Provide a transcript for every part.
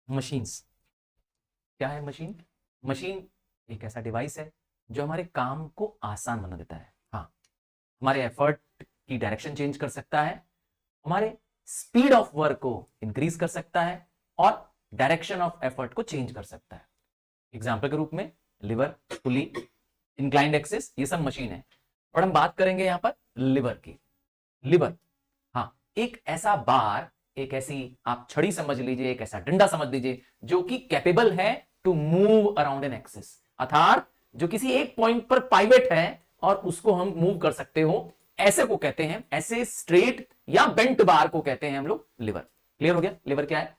Machines क्या है? Machine machine एक ऐसा डिवाइस है जो हमारे काम को आसान बना देता है। हाँ, हमारे एफर्ट की डायरेक्शन चेंज कर सकता है, हमारे स्पीड ऑफ वर्क को इंक्रीज कर सकता है और डायरेक्शन ऑफ एफर्ट को चेंज कर सकता है। एग्जाम्पल के रूप में लिवर, पुली, इंक्लाइंड एक्सिस, ये सब मशीन है। और हम बात करेंगे यहां पर लिवर की। लिवर, हाँ, एक ऐसा बार, एक ऐसी आप छड़ी समझ लीजिए, एक ऐसा डंडा समझ लीजिए जो कि कैपेबल है to move around an axis, अर्थात जो किसी एक पॉइंट पर पाइवेट है और उसको हम मूव कर सकते हो, ऐसे को कहते हैं, ऐसे स्ट्रेट या बेंट बार को कहते हैं हम लोग लिवर। क्लियर हो गया लिवर क्या है?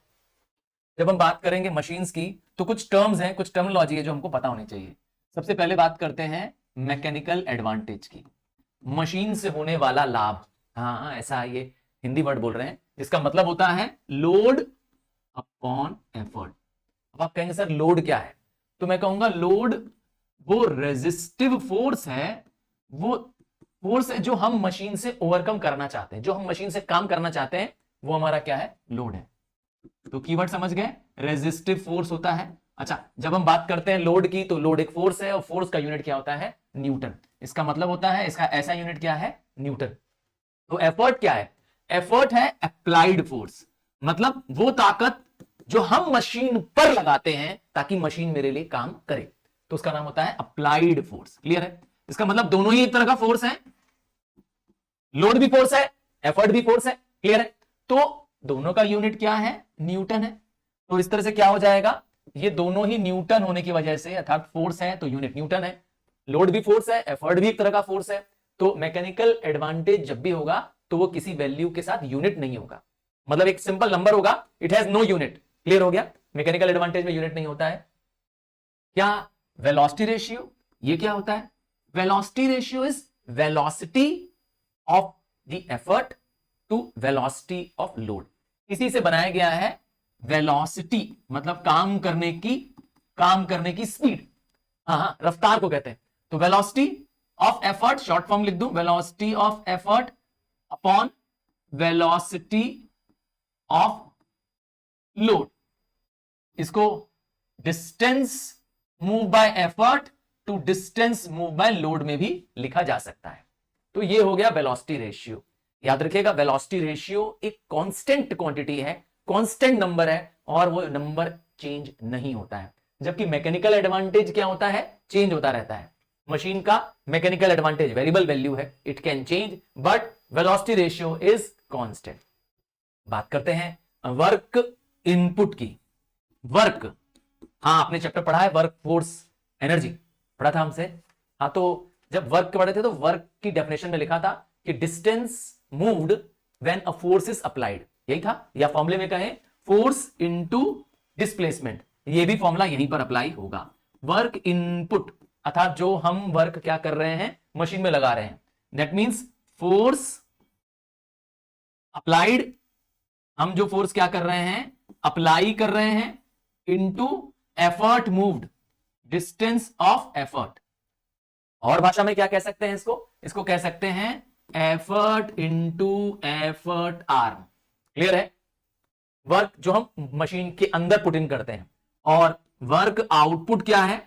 जब हम बात करेंगे मशीन्स की तो कुछ टर्म्स हैं, कुछ टर्मिनोलॉजी है जो हमको पता होनी चाहिए। सबसे पहले बात करते हैं मैकेनिकल एडवांटेज की, मशीन से होने वाला लाभ। हाँ, ऐसा ये हिंदी वर्ड बोल रहे हैं जिसका मतलब होता है लोड अपॉन एफर्ट। अब आप कहेंगे सर लोड क्या है? तो मैं कहूंगा लोड वो रेजिस्टिव फोर्स है, वो फोर्स है जो हम मशीन से ओवरकम करना चाहते हैं, जो हम मशीन से काम करना चाहते हैं, वो हमारा क्या है? लोड है। तो कीवर्ड समझ गए, रेजिस्टिव फोर्स होता है। अच्छा, जब हम बात करते हैं लोड की तो लोड एक फोर्स है और फोर्स का यूनिट क्या होता है? न्यूटन। इसका मतलब होता है, इसका ऐसा यूनिट क्या है? न्यूटन। तो एफर्ट क्या है? एफर्ट है अप्लाइड फोर्स, मतलब वो ताकत जो हम मशीन पर लगाते हैं ताकि मशीन मेरे लिए काम करे, तो उसका नाम होता है अप्लाइड फोर्स। क्लियर है? इसका मतलब दोनों ही एक तरह का फोर्स है, लोड भी फोर्स है, एफर्ट भी फोर्स है। क्लियर है? तो दोनों का यूनिट क्या है? न्यूटन है। तो इस तरह से क्या हो जाएगा, ये दोनों ही न्यूटन होने की वजह से, अर्थात फोर्स है तो यूनिट न्यूटन है, लोड भी फोर्स है, एफर्ट भी एक तरह का फोर्स है। तो मैकेनिकल एडवांटेज जब भी होगा तो वो किसी वैल्यू के साथ यूनिट नहीं होगा, मतलब एक सिंपल नंबर होगा, it has no unit. Clear हो गया? मैकेनिकल एडवांटेज में यूनिट नहीं होता है। क्या? वेलोसिटी रेशियो, ये क्या होता है? Velocity ratio is velocity of the effort to velocity of load. इसी से बनाया गया है वेलोसिटी, मतलब काम करने की स्पीड, हाँ, रफ्तार को कहते हैं। तो velocity of effort, short form लिख दूं, velocity of effort upon velocity of load. इसको distance move by effort to distance move by load में भी लिखा जा सकता है। तो ये हो गया वेलोसिटी रेशियो। याद रखिएगा, वेलोसिटी रेशियो एक कांस्टेंट क्वांटिटी है, कांस्टेंट नंबर है और वो नंबर चेंज नहीं होता है। जबकि मैकेनिकल एडवांटेज क्या होता है? चेंज होता रहता है। मशीन का मैकेनिकल एडवांटेज वेरिएबल वैल्यू है, it can change, but velocity ratio is constant. बात करते हैं वर्क इनपुट की। वर्क, हाँ, आपने चैप्टर पढ़ा है वर्क फोर्स एनर्जी, पढ़ा था हमसे। हाँ, तो जब वर्क पढ़े थे तो वर्क की डेफिनेशन में लिखा था कि distance moved when a force is applied, यही था। या फॉर्मूले में कहें फोर्स इनटू डिस्प्लेसमेंट, ये भी फॉर्मूला यहीं पर अप्लाई होगा। वर्क इनपुट अर्थात जो हम वर्क क्या कर रहे हैं, मशीन में लगा रहे हैं, दैट मींस फोर्स अप्लाइड, हम जो फोर्स क्या कर रहे हैं? अप्लाई कर रहे हैं, into effort moved, distance of effort. और भाषा में क्या कह सकते हैं इसको कह सकते हैं effort into effort arm. Clear है? वर्क जो हम मशीन के अंदर पुट इन करते हैं और वर्क आउटपुट क्या है?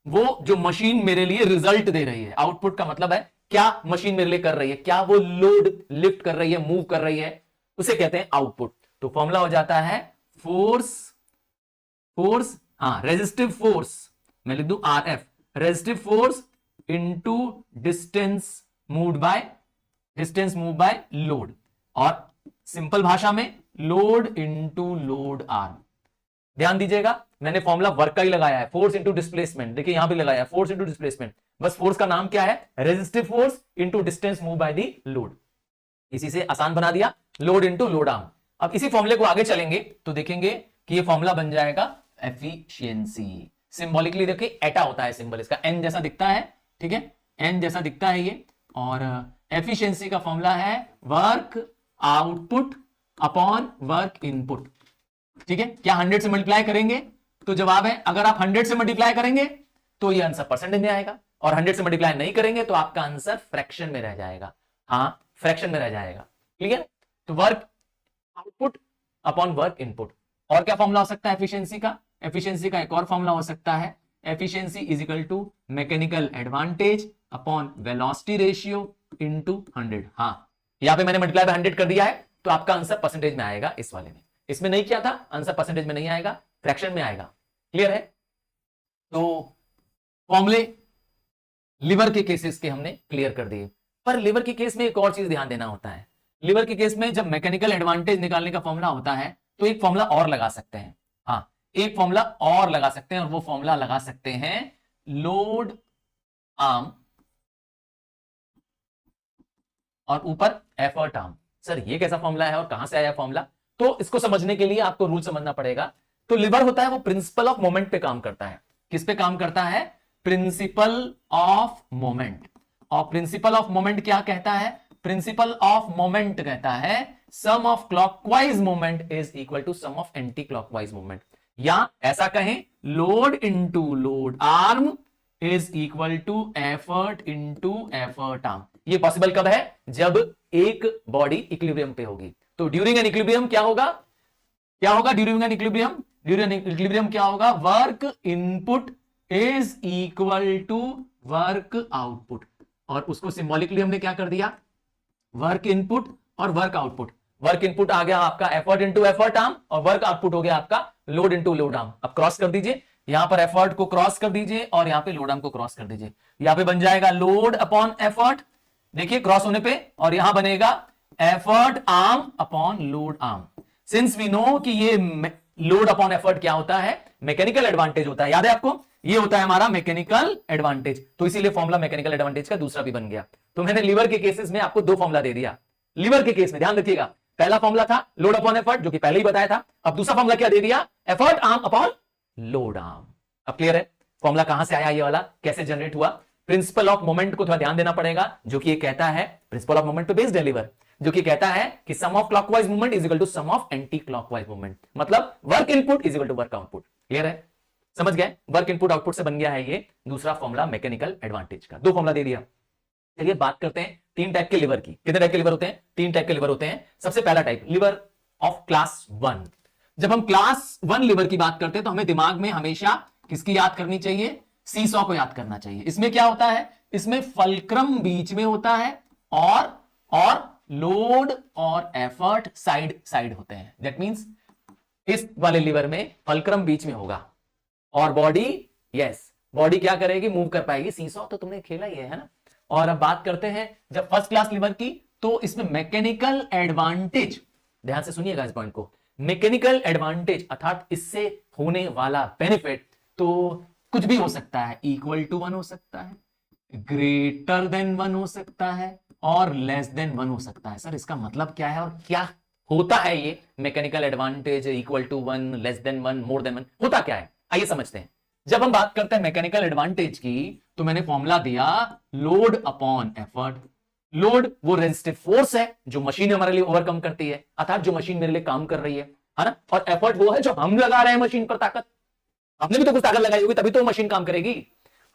वो जो मशीन मेरे लिए रिजल्ट दे रही है। आउटपुट का मतलब है क्या मशीन मेरे लिए कर रही है, क्या वो लोड लिफ्ट कर रही है, मूव कर रही है, उसे कहते हैं आउटपुट। तो फॉर्मूला हो जाता है फोर्स, हाँ, रेजिस्टिव फोर्स, मैं लिख दूं R F, resistive force into distance moved by load, और सिंपल भाषा में लोड इनटू लोड आर्म। ध्यान दीजिएगा, मैंने फॉर्मूला वर्क का ही लगाया है, फोर्स इनटू डिस्प्लेसमेंट, देखिए यहां भी लगाया फोर्स इनटू डिस्प्लेसमेंट, बस फोर्स का नाम क्या है? Resistive force into distance move by the load. इसी से आसान बना दिया, लोड इनटू लोड आर्म। अब इसी फॉर्मूले को आगे चलेंगे तो देखेंगे कि ये फॉर्मूला बन जाएगा एफिशिएंसी। सिंबॉलिकली देखिए एटा होता है सिंबल, इसका एन जैसा दिखता है, ठीक है, एन जैसा दिखता है ये। और एफिशिएंसी का फॉर्मूला है work output upon work input. ठीक है, क्या 100 से मल्टीप्लाई करेंगे तो जवाब है, अगर आप 100 से मल्टीप्लाई करेंगे तो ये आंसर परसेंटेज में आएगा, और 100 से मल्टीप्लाई नहीं करेंगे तो आपका आंसर फ्रैक्शन में रह जाएगा। हाँ, फ्रैक्शन में रह जाएगा। क्लियर? तो work output upon work input. और क्या फॉर्मूला हो सकता है एफिशिएंसी का? एफिशिएंसी का एक और फॉर्मूला हो सकता है, efficiency is equal to mechanical advantage upon velocity ratio into 100। हाँ, यहां पे मैंने मल्टीप्लाई बाय 100 कर दिया है, तो आपका आंसर परसेंटेज में आएगा इस वाले में। इसमें नहीं किया था, आंसर परसेंटेज में नहीं आएगा, फ्रैक्शन में आएगा। क्लियर है? तो फॉर्मूले लिवर के केसेस के हमने क्लियर कर दिए। पर लिवर के केस में एक और चीज ध्यान देना होता है। लिवर के केस में जब मैकेनिकल एडवांटेज निकालने का फॉर्मूला होता है तो एक फॉर्मूला और लगा सकते हैं। हाँ, एक फॉर्मूला और लगा सकते हैं, और वो फॉर्मूला लगा सकते हैं लोड आर्म और ऊपर एफर्ट आर्म। सर ये कैसा फॉर्मूला है और कहां से आया फॉर्मूला? तो इसको समझने के लिए आपको रूल समझना पड़ेगा। तो लिवर होता है वो प्रिंसिपल ऑफ मोमेंट पे काम करता है। किस पे काम करता है? Principle of moment. और प्रिंसिपल ऑफ मोमेंट क्या कहता है? प्रिंसिपल ऑफ मोमेंट कहता है sum of clockwise moment is equal to sum of anticlockwise moment. या ऐसा कहें, load into load arm is equal to effort into effort arm. ये पॉसिबल कब है? जब एक बॉडी इक्विलिब्रियम पे होगी। तो ड्यूरिंग एन इक्विलिब्रियम क्या होगा? क्या होगा during an equilibrium? During an equilibrium क्या होगा? Work input is equal to work output. और उसको सिंबॉलिकली हमने क्या कर दिया? वर्क इनपुट और वर्क आउटपुट। वर्क इनपुट आ गया आपका एफर्ट इनटू एफर्ट आर्म, और वर्क आउटपुट हो गया आपका लोड इनटू लोड आर्म। अब क्रॉस कर दीजिए, यहां पर एफर्ट को क्रॉस कर दीजिए और यहां पे लोड आर्म को क्रॉस कर दीजिए। यहां पे बन जाएगा लोड अपॉन एफर्ट, देखिए क्रॉस होने पे, और यहां बनेगा effort arm upon load arm. Since we know कि ये लोड अपॉन एफर्ट क्या होता है? मैकेनिकल एडवांटेज होता है। याद है आपको? ये होता है हमारा मैकेनिकल एडवांटेज। तो इसीलिए फॉर्मूला मैकेनिकल एडवांटेज का दूसरा भी बन गया। तो मैंने लीवर के केसेस में आपको दो फॉर्मूला दे दिया। लीवर के केस में ध्यान रखिएगा, पहला फॉर्मूला था लोड अपॉन एफर्ट, जो कि पहले ही बताया था। अब दूसरा फॉर्मूला क्या दे दिया? Effort arm upon load arm. अब क्लियर है फॉर्मूला कहां से आया, ये वाला कैसे जनरेट हुआ? प्रिंसिपल ऑफ मोमेंट को थोड़ा ध्यान देना पड़ेगा, जो कि ये कहता है, प्रिंसिपल ऑफ मोमेंट पे बेस्ड है लीवर, जो कि कहता है कि sum of clockwise movement is equal to sum of anticlockwise movement. मतलब work input is equal to work output. Clear है? समझ गए? वर्क इनपुट आउटपुट से बन गया है ये दूसरा फॉर्मूला मैकेनिकल एडवांटेज का। दो फॉर्मूला दे दिया। चलिए बात करते हैं तीन टाइप के लिवर की। कितने टाइप के लिवर होते हैं? तीन टाइप के लिवर होते हैं। सबसे पहला टाइप लिवर ऑफ क्लास 1। जब हम क्लास 1 लिवर की बात करते हैं तो हमें दिमाग में हमेशा किसकी याद करनी चाहिए? सीसॉ को याद करना चाहिए। इसमें क्या होता है? इसमें फल्क्रम बीच में होता है, और लोड और एफर्ट साइड साइड होते हैं। दैट मींस इस वाले लिवर में फल्क्रम बीच में होगा, और बॉडी, यस, बॉडी क्या करेगी? मूव कर पाएगी। सीसॉ तो तुमने खेला ही है ना? और अब बात करते हैं जब फर्स्ट क्लास लिवर की, तो इसमें मैकेनिकल एडवांटेज, ध्यान से सुनिएगा इस पॉइंट को, मैकेनिकल एडवांटेज अर्थात इससे होने वाला बेनिफिट तो कुछ भी हो सकता है। इक्वल टू 1 हो सकता है, ग्रेटर देन 1 हो सकता है, और लेस देन 1 हो सकता है। सर इसका मतलब क्या है और क्या होता है ये mechanical advantage? Equal to 1, less than 1, more than 1 होता क्या है? आइए समझते हैं। जब हम बात करते हैं मैकेनिकल एडवांटेज की, तो मैंने फॉर्मूला दिया लोड अपॉन एफर्ट। लोड वो रेजिस्टिव फोर्स है जो मशीन हमारे लिए ओवरकम करती है, अर्थात जो मशीन मेरे लिए काम कर रही है ना? और एफर्ट वो है जो हम लगा रहे हैं मशीन पर ताकत। हमने भी तो कुछ ताकत लगाई होगी, तभी तो मशीन काम करेगी।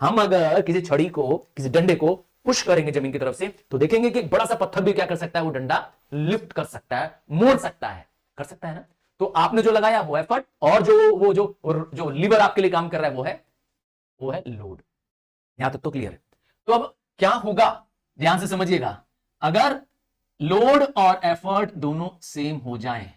हम अगर किसी छड़ी को, किसी डंडे को पुश करेंगे जमीन की तरफ से, तो देखेंगे कि बड़ा सा पत्थर भी क्या कर सकता है? वो डंडा लिफ्ट कर सकता है, मोड़ सकता है, कर सकता है ना? तो आपने जो लगाया वो एफर्ट, और जो लीवर आपके लिए काम कर रहा है वो है लोड। यहां तक तो क्लियर है। तो अब क्या होगा, ध्यान से समझिएगा। अगर लोड और एफर्ट दोनों सेम हो जाएं,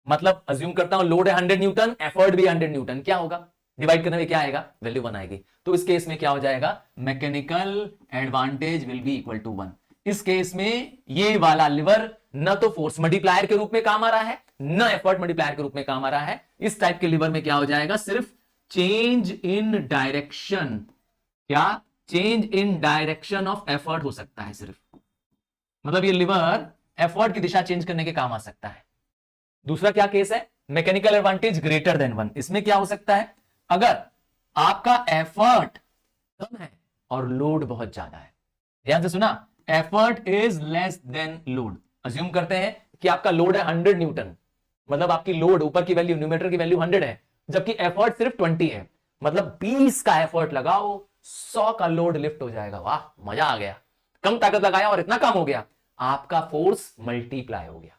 मतलब अज्यूम करता हूं लोड है 100 न्यूटन, एफर्ट भी 100 न्यूटन, क्या होगा? डिवाइड करने में क्या आएगा? वैल्यू 1 आएगी। तो इस केस में क्या हो जाएगा? Mechanical advantage will be equal to 1। इस केस में ये वाला लिवर न तो फोर्स मल्टीप्लायर के रूप में काम आ रहा है, न एफर्ट मल्टीप्लायर के रूप में काम आ रहा है। इस टाइप के लिवर में क्या हो जाएगा? सिर्फ चेंज इन डायरेक्शन, क्या? Change in direction of effort हो सकता है सिर्फ। मतलब ये लिवर एफर्ट की दिशा चेंज करने के काम आ सकता है। दूसरा क्या केस है? Mechanical advantage greater than 1। इसमें क्या हो सकता है? अगर आपका एफर्ट कम है और लोड बहुत ज्यादा है। ध्यान से सुना, effort is less than load. Assume करते हैं कि आपका लोड है 100 न्यूटन, मतलब आपकी लोड ऊपर की वैल्यू, न्यूमेटर की वैल्यू 100 है, जबकि एफर्ट सिर्फ 20 है। मतलब 20 का एफर्ट लगाओ, 100 का लोड लिफ्ट हो जाएगा। वाह, मजा आ गया। कम ताकत लगाया और इतना काम हो गया, आपका फोर्स मल्टीप्लाई हो गया।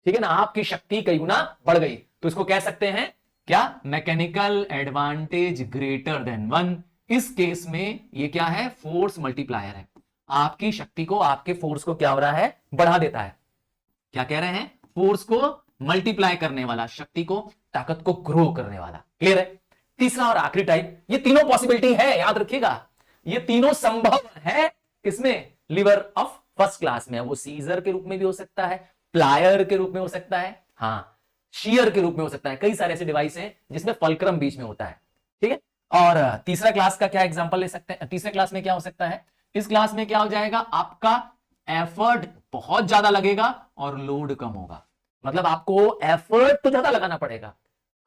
ठीक है ना? आपकी शक्ति कई गुना बढ़ गई। तो इसको कह सकते हैं क्या, मैकेनिकल एडवांटेज ग्रेटर देन 1। इस केस में ये क्या है, फोर्स मल्टीप्लायर है, आपकी शक्ति को, आपके फोर्स को क्या हो रहा है, बढ़ा देता है। क्या कह रहे हैं, फोर्स को मल्टीप्लाई करने वाला, शक्ति को, ताकत को ग्रो करने वाला। क्लियर है। तीसरा और आखिरी टाइप, ये तीनों पॉसिबिलिटी है, याद रखिएगा, ये तीनों संभव है किसमें, लीवर ऑफ फर्स्ट क्लास में। वो सीजर के रूप में भी हो सकता है, प्लायर के रूप में हो सकता है, हाँ, शीयर के रूप में हो सकता है। कई सारे ऐसे डिवाइस हैं जिसमें फलक्रम बीच में होता है। ठीक है। और तीसरा क्लास का क्या एग्जांपल ले सकते हैं, तीसरे क्लास में क्या हो सकता है, इस क्लास में क्या हो जाएगा, आपका एफर्ट बहुत ज्यादा लगेगा और लोड कम होगा। मतलब आपको एफर्ट तो ज्यादा लगाना पड़ेगा,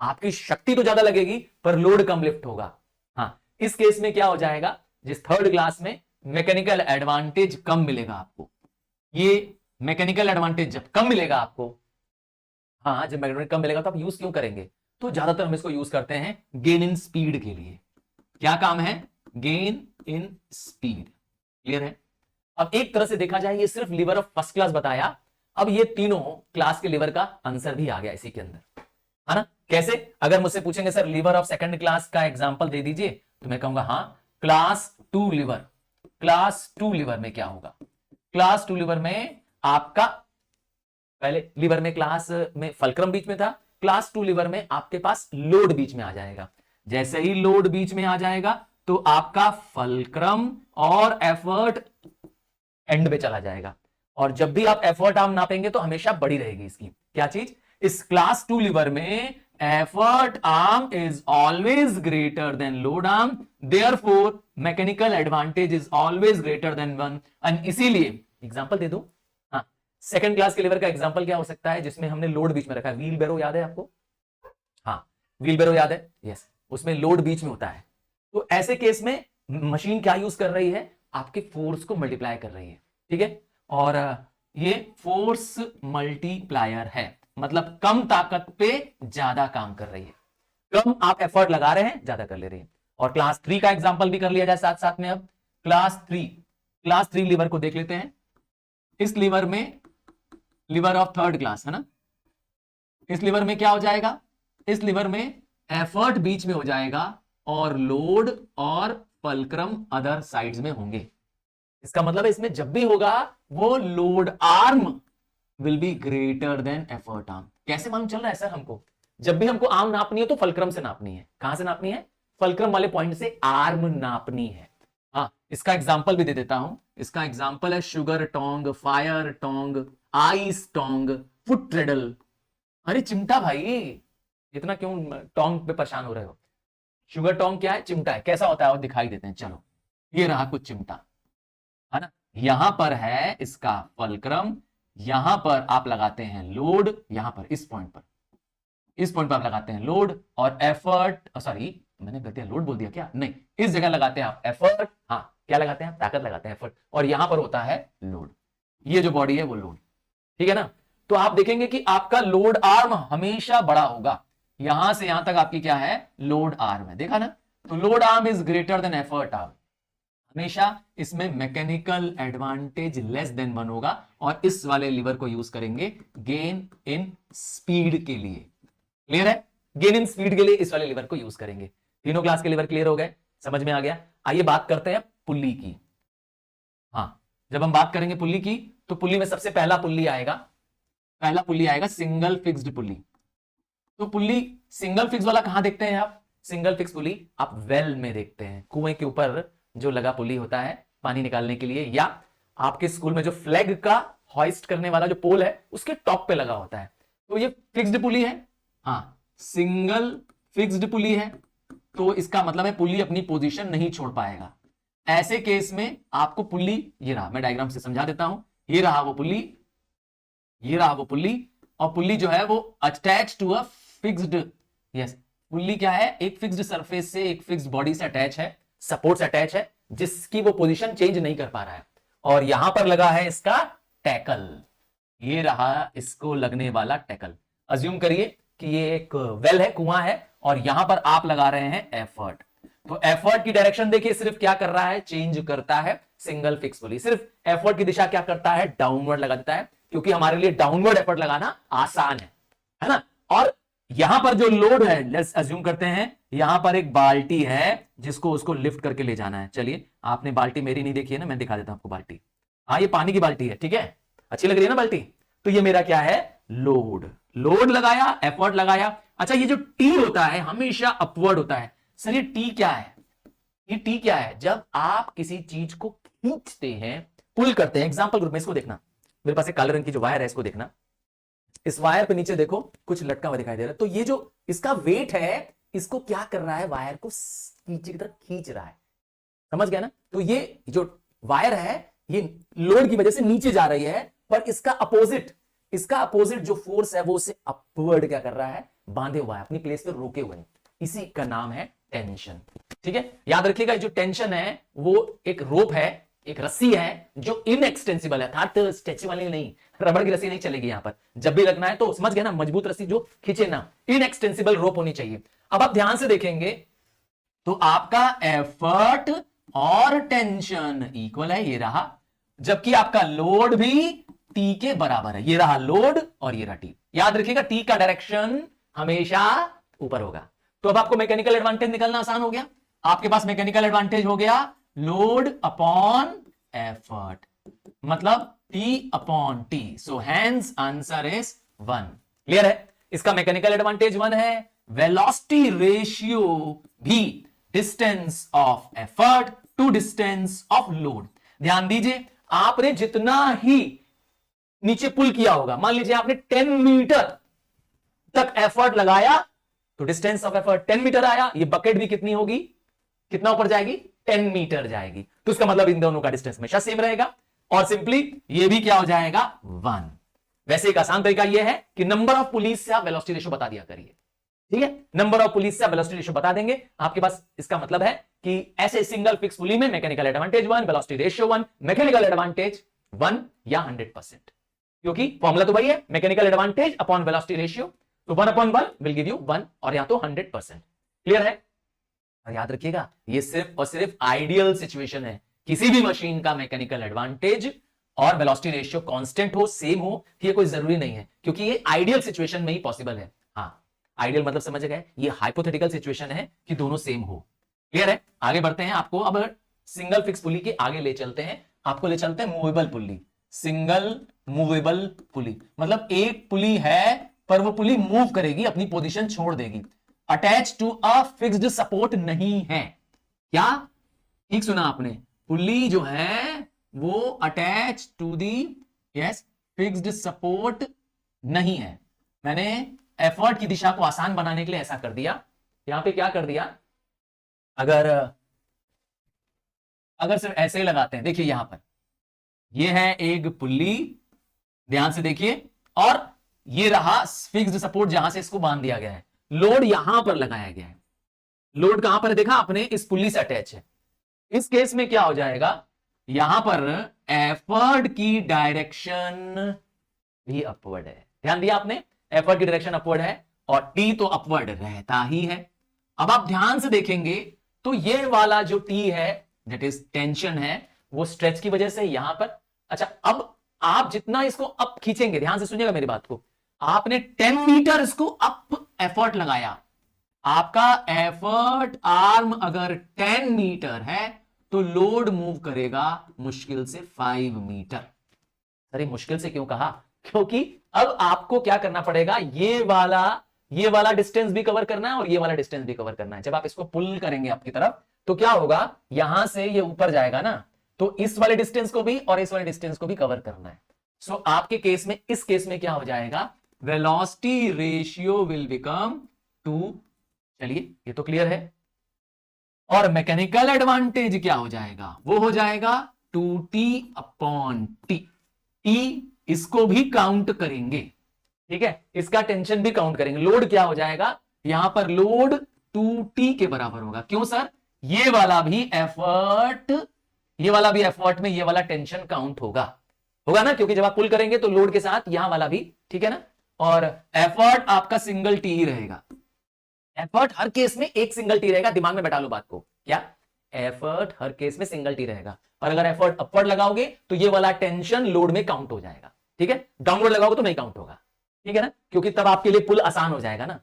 आपकी शक्ति तो ज्यादा लगेगी, पर लोड कम लिफ्ट होगा। हाँ, इस केस में क्या हो जाएगा, जिस थर्ड क्लास में मैकेनिकल एडवांटेज कम मिलेगा आपको। ये मैकेनिकल एडवांटेज जब कम मिलेगा आपको, हाँ, जब मैकेनिकल कम मिलेगा तो आप यूज क्यों करेंगे, तो ज्यादातर हम इसको यूज करते हैं गेन इन स्पीड के लिए। क्या काम है, गेन इन स्पीड। क्लियर है। अब एक तरह से देखा जाए, ये सिर्फ लिवर ऑफ फर्स्ट क्लास बताया, अब ये तीनों क्लास के लिवर का आंसर भी आ गया इसी के अंदर, है ना। कैसे, अगर मुझसे पूछेंगे sir liver of second class का एग्जांपल दे दीजिए, तो मैं कहूंगा हाँ, क्लास 2 लिवर। क्लास 2 लिवर में क्या होगा, क्लास 2 लिवर में आपका, पहले लिवर में क्लास में फलक्रम बीच में था, क्लास 2 लिवर में आपके पास लोड बीच में आ जाएगा। जैसे ही लोड बीच में आ जाएगा तो आपका फलक्रम और एफर्ट एंड पे चला जाएगा। और जब भी आप एफर्ट आर्म नापेंगे तो हमेशा बड़ी रहेगी इसकी क्या चीज, इस क्लास 2 लिवर में effort arm is always greater than load arm, therefore mechanical advantage is always greater than 1। And इसीलिए एग्जांपल दे दूं, हाँ, सेकंड क्लास के लिवर का एग्जांपल क्या हो सकता है, जिसमें हमने लोड बीच में रखा है, व्हील बैरो याद है आपको, हाँ, व्हील बैरो याद है, यस, उसमें लोड बीच में होता है। तो ऐसे केस में मशीन क्या यूज कर रही है, आपके फोर्स को मल्टीप्लाई कर रही है। ठीक है। और ये फोर्स मल्टीप्लायर है, मतलब कम ताकत पे ज्यादा काम कर रही है, कम आप एफर्ट लगा रहे हैं, ज्यादा कर ले रही है। और क्लास 3 का एग्जांपल भी कर लिया जाए साथ साथ में। अब क्लास 3 लीवर को देख लेते हैं। इस लीवर में, लीवर ऑफ थर्ड क्लास है ना, इस लीवर में क्या हो जाएगा, इस लीवर में एफर्ट बीच में हो जाएगा और लोड और फलक्रम अदर साइड्स में होंगे। इसका मतलब है इसमें जब भी होगा वो load arm will be greater then effort arm. कैसे मालूम चल रहा है सर हमको, जब भी हमको आर्म नापनी है तो फलक्रम से नापनी है। कहां से नापनी है, फलक्रम वाले पॉइंट से आर्म नापनी है। हाँ, इसका एग्जांपल भी दे देता हूं। इसका एग्जांपल है sugar Tong, fire Tong, ice Tong, foot ट्रेडल। अरे चिमटा भाई, इतना क्यों टोंग पे परेशान हो रहे हो। शुगर टोंग क्या है, चिमटा है। कैसा होता है वो दिखाई देते हैं, चलो। ये रहा कुछ चिमटा, है ना, यहां पर है इसका फलक्रम, यहां पर आप लगाते हैं लोड, यहां पर इस पॉइंट पर, इस पॉइंट पर आप लगाते हैं लोड और एफर्ट, सॉरी मैंने गलती लोड बोल दिया क्या, नहीं, इस जगह लगाते हैं आप एफर्ट, हाँ, क्या लगाते हैं आप, ताकत लगाते हैं, एफर्ट, और यहां पर होता है लोड। ये जो बॉडी है वो लोड। ठीक है ना। तो आप देखेंगे कि आपका लोड आर्म हमेशा बड़ा होगा, यहां से यहां तक आपकी क्या है, लोड आर्म है, देखा ना। तो load arm is greater than effort arm, हमेशा इसमें मैकेनिकल एडवांटेज लेस देन 1 होगा। और इस वाले लीवर को यूज करेंगे गेन इन स्पीड के लिए। क्लियर है, गेन इन स्पीड के लिए इस वाले लीवर को यूज करेंगे। तीनों क्लास के लीवर क्लियर हो गए, समझ में आ गया। आइए बात करते हैं पुल्ली की। हाँ, जब हम बात करेंगे पुल्ली की, तो पुल्ली में सबसे पहला पुल्ली आएगा सिंगल फिक्स्ड पुल्ली। तो पुल्ली सिंगल फिक्स वाला कहां देखते हैं आप, सिंगल फिक्स पुल्ली आप वेल में देखते हैं, कुएं के ऊपर जो लगा पुल्ली होता है पानी निकालने के लिए, या आपके स्कूल में जो फ्लैग का हॉइस्ट करने वाला जो पोल है उसके टॉप पे लगा होता है। तो ये फिक्स्ड पुल्ली है, हाँ, सिंगल फिक्स्ड पुल्ली है। तो इसका मतलब है पुल्ली अपनी पोजीशन नहीं छोड़ पाएगा। ऐसे केस में आपको पुल्ली, ये रहा, मैं डायग्राम से समझा देता हूं, ये रहा वो पुल्ली, ये रहा वो पुल्ली, और पुल्ली जो है वो attach to a fixed, yes, pulley क्या है, एक फिक्स्ड सरफेस से, एक फिक्स्ड बॉडी से अटैच है, सपोर्ट से अटैच है, जिसकी वो पोजीशन चेंज नहीं कर पा रहा है। और यहां पर लगा है इसका टैकल, ये रहा इसको लगने वाला टैकल। अज्यूम करिए कि ये एक वेल है, कुआं है, और यहां पर आप लगा रहे हैं एफर्ट। तो एफर्ट की डायरेक्शन देखिए सिर्फ क्या कर रहा है, चेंज करता है। सिंगल फिक्स पुल्ली सिर्फ एफर्ट की दिशा क्या करता है, डाउनवर्ड लगा देता है, क्योंकि हमारे लिए डाउनवर्ड एफर्ट लगाना आसान है ना। और यहां पर जो लोड है, लेट्स अज्यूम करते हैं यहां पर एक बाल्टी है जिसको उसको लिफ्ट करके ले जाना है। चलिए, आपने बाल्टी मेरी नहीं देखी है ना, मैं दिखा देता हूं आपको बाल्टी। हाँ, ये पानी की बाल्टी है, ठीक है, अच्छी लग रही है ना बाल्टी। तो ये मेरा क्या है, लोड। लोड लगाया, एफर्ट लगाया। अच्छा, ये जो टी होता है हमेशा अपवर्ड होता है। सर ये टी क्या है, ये टी क्या है? जब आप किसी चीज को खींचते हैं, पुल करते हैं। एग्जांपल ग्रुप में इसको देखना, मेरे पास एक काले रंग की जो वायर है इसको देखना। इस वायर पे नीचे देखो कुछ लटका हुआ दिखाई दे रहा है। तो ये जो इसका वेट है, इसको क्या कर रहा है, वायर को नीचे की तरफ खींच रहा है। समझ गया ना? तो ये जो वायर है ये लोड की वजह से नीचे जा रही है, पर इसका अपोजिट जो फोर्स है वो उसे अपवर्ड क्या कर रहा है, बांधे हुआ है, अपनी प्लेस पे रोके हुए है। इसी का नाम है टेंशन। ठीक है, याद रखिएगा, जो टेंशन है वो एक रोप है, एक रस्सी है जो इनएक्सटेंसिबल है, अर्थात स्ट्रेचेबल नहीं, रबड़ की रस्सी नहीं चलेगी यहां पर। जब भी लगना है तो समझ गया ना, मजबूत रस्सी जो खींचे ना, इनएक्सटेंसिबल रोप होनी चाहिए। अब आप ध्यान से देखेंगे तो आपका एफर्ट और टेंशन इक्वल है, ये रहा, जबकि आपका लोड भी टी के बराबर है। ये रहा लोड और ये रहा टी। याद रखिएगा, टी का डायरेक्शन हमेशा ऊपर होगा। तो अब आपको मैकेनिकल एडवांटेज निकालना आसान हो गया। आपके पास मैकेनिकल एडवांटेज हो गया लोड अपॉन एफर्ट, मतलब T upon T. So hence answer is 1। Clear है? इसका मैकेनिकल एडवांटेज 1 है, वेलोसिटी रेशियो भी distance of effort to distance of load. ध्यान दीजिए, आपने जितना ही नीचे पुल किया होगा, मान लीजिए आपने 10 मीटर तक एफर्ट लगाया तो डिस्टेंस ऑफ एफर्ट 10 मीटर आया। ये बकेट भी कितनी होगी, कितना ऊपर जाएगी, 10 मीटर जाएगी। तो इसका मतलब इन दोनों का डिस्टेंस हमेशा सेम रहेगा, और सिंपली ये भी क्या हो जाएगा, 1। वैसे एक आसान तरीका यह है कि नंबर ऑफ पुलिस से आप वेलोसिटी रेशियो बता दिया करिए। ठीक है, नंबर ऑफ पुलिस से वेलोसिटी रेशियो बता देंगे आपके पास। इसका मतलब है कि ऐसे सिंगल फिक्स पुली में mechanical advantage 1, velocity ratio 1, mechanical advantage 1 या 100%, क्योंकि फॉर्मूला तो वही है, mechanical advantage upon velocity ratio. तो 1/1 विल गिव यू 1, और या तो 100%। क्लियर है? और याद रखिएगा, ये सिर्फ और सिर्फ आइडियल सिचुएशन है। किसी भी मशीन का मैकेनिकल एडवांटेज और वेलोसिटी रेशियो कांस्टेंट हो, सेम हो, ये कोई जरूरी नहीं है, क्योंकि ये आइडियल सिचुएशन में ही पॉसिबल है। हाँ, आइडियल मतलब समझ गए, ये हाइपोथेटिकल सिचुएशन है कि दोनों सेम हो। क्लियर है? आगे बढ़ते हैं, आपको अब सिंगल फिक्स पुली के आगे ले चलते हैं। आपको ले चलते हैं movable pulley. Single movable pulley मतलब एक पुली है पर वो पुली मूव करेगी, अपनी पोजीशन छोड़ देगी, attach to a fixed support नहीं है। क्या? ठीक सुना आपने, पुली जो है वो attach to the yes fixed support नहीं है। मैंने एफर्ट की दिशा को आसान बनाने के लिए ऐसा कर दिया। यहां पे क्या कर दिया, अगर सिर्फ ऐसे ही लगाते हैं, देखिए यहां पर ये है एक पुली, ध्यान से देखिए, और ये रहा फिक्स्ड सपोर्ट जहां से इसको बांध दिया गया है। लोड यहां पर लगाया गया है। लोड कहां पर है, देखा आपने, इस पुली से अटैच है। इस केस में क्या हो जाएगा, यहां पर एफर्ट की डायरेक्शन भी अपवर्ड है। ध्यान दिया आपने, एफर्ट की डायरेक्शन अपवर्ड है और टी तो अपवर्ड रहता ही है। अब आप ध्यान से देखेंगे तो ये वाला जो टी है दैट इज टेंशन है, वो स्ट्रेच की वजह से यहां पर। अच्छा, अब आप जितना इसको अप खींचेंगे, ध्यान से सुनिएगा मेरी बात को, आपने 10 मीटर इसको अप एफर्ट लगाया, आपका एफर्ट आर्म अगर 10 मीटर है तो लोड मूव करेगा मुश्किल से 5 मीटर। अरे मुश्किल से क्यों कहा, क्योंकि अब आपको क्या करना पड़ेगा, ये वाला डिस्टेंस भी कवर करना है और ये वाला डिस्टेंस भी कवर करना है। जब आप इसको पुल करेंगे आपकी तरफ तो क्या होगा, यहां से ये ऊपर जाएगा ना, तो इस वाले डिस्टेंस को भी और इस वाले डिस्टेंस को भी कवर करना है। सो आपके केस में, इस केस में क्या हो जाएगा, वेलोसिटी रेशियो विल बिकम 2। चलिए ये तो क्लियर है। और मैकेनिकल एडवांटेज क्या हो जाएगा, वो हो जाएगा 2t/t। टी इसको भी काउंट करेंगे, ठीक है, इसका टेंशन भी काउंट करेंगे। लोड क्या हो जाएगा, यहां पर लोड 2t के बराबर होगा। क्यों सर, ये वाला भी एफर्ट में ये वाला टेंशन काउंट होगा ना, क्योंकि जब आप पुल करेंगे तो लोड के साथ यहां वाला भी, ठीक है ना। और एफर्ट आपका सिंगल टी ही रहेगा। एफर्ट हर केस में एक सिंगल टी रहेगा, दिमाग में बैठा लो बात को। क्या? एफर्ट हर केस में सिंगल टी रहेगा, और अगर एफर्ट अपवर्ड लगाओगे तो ये वाला टेंशन लोड में काउंट हो जाएगा, ठीक है। डाउनवर्ड लगाओगे तो नहीं काउंट होगा, ठीक है ना, क्योंकि तब आपके लिए पुल आसान हो जाएगा ना।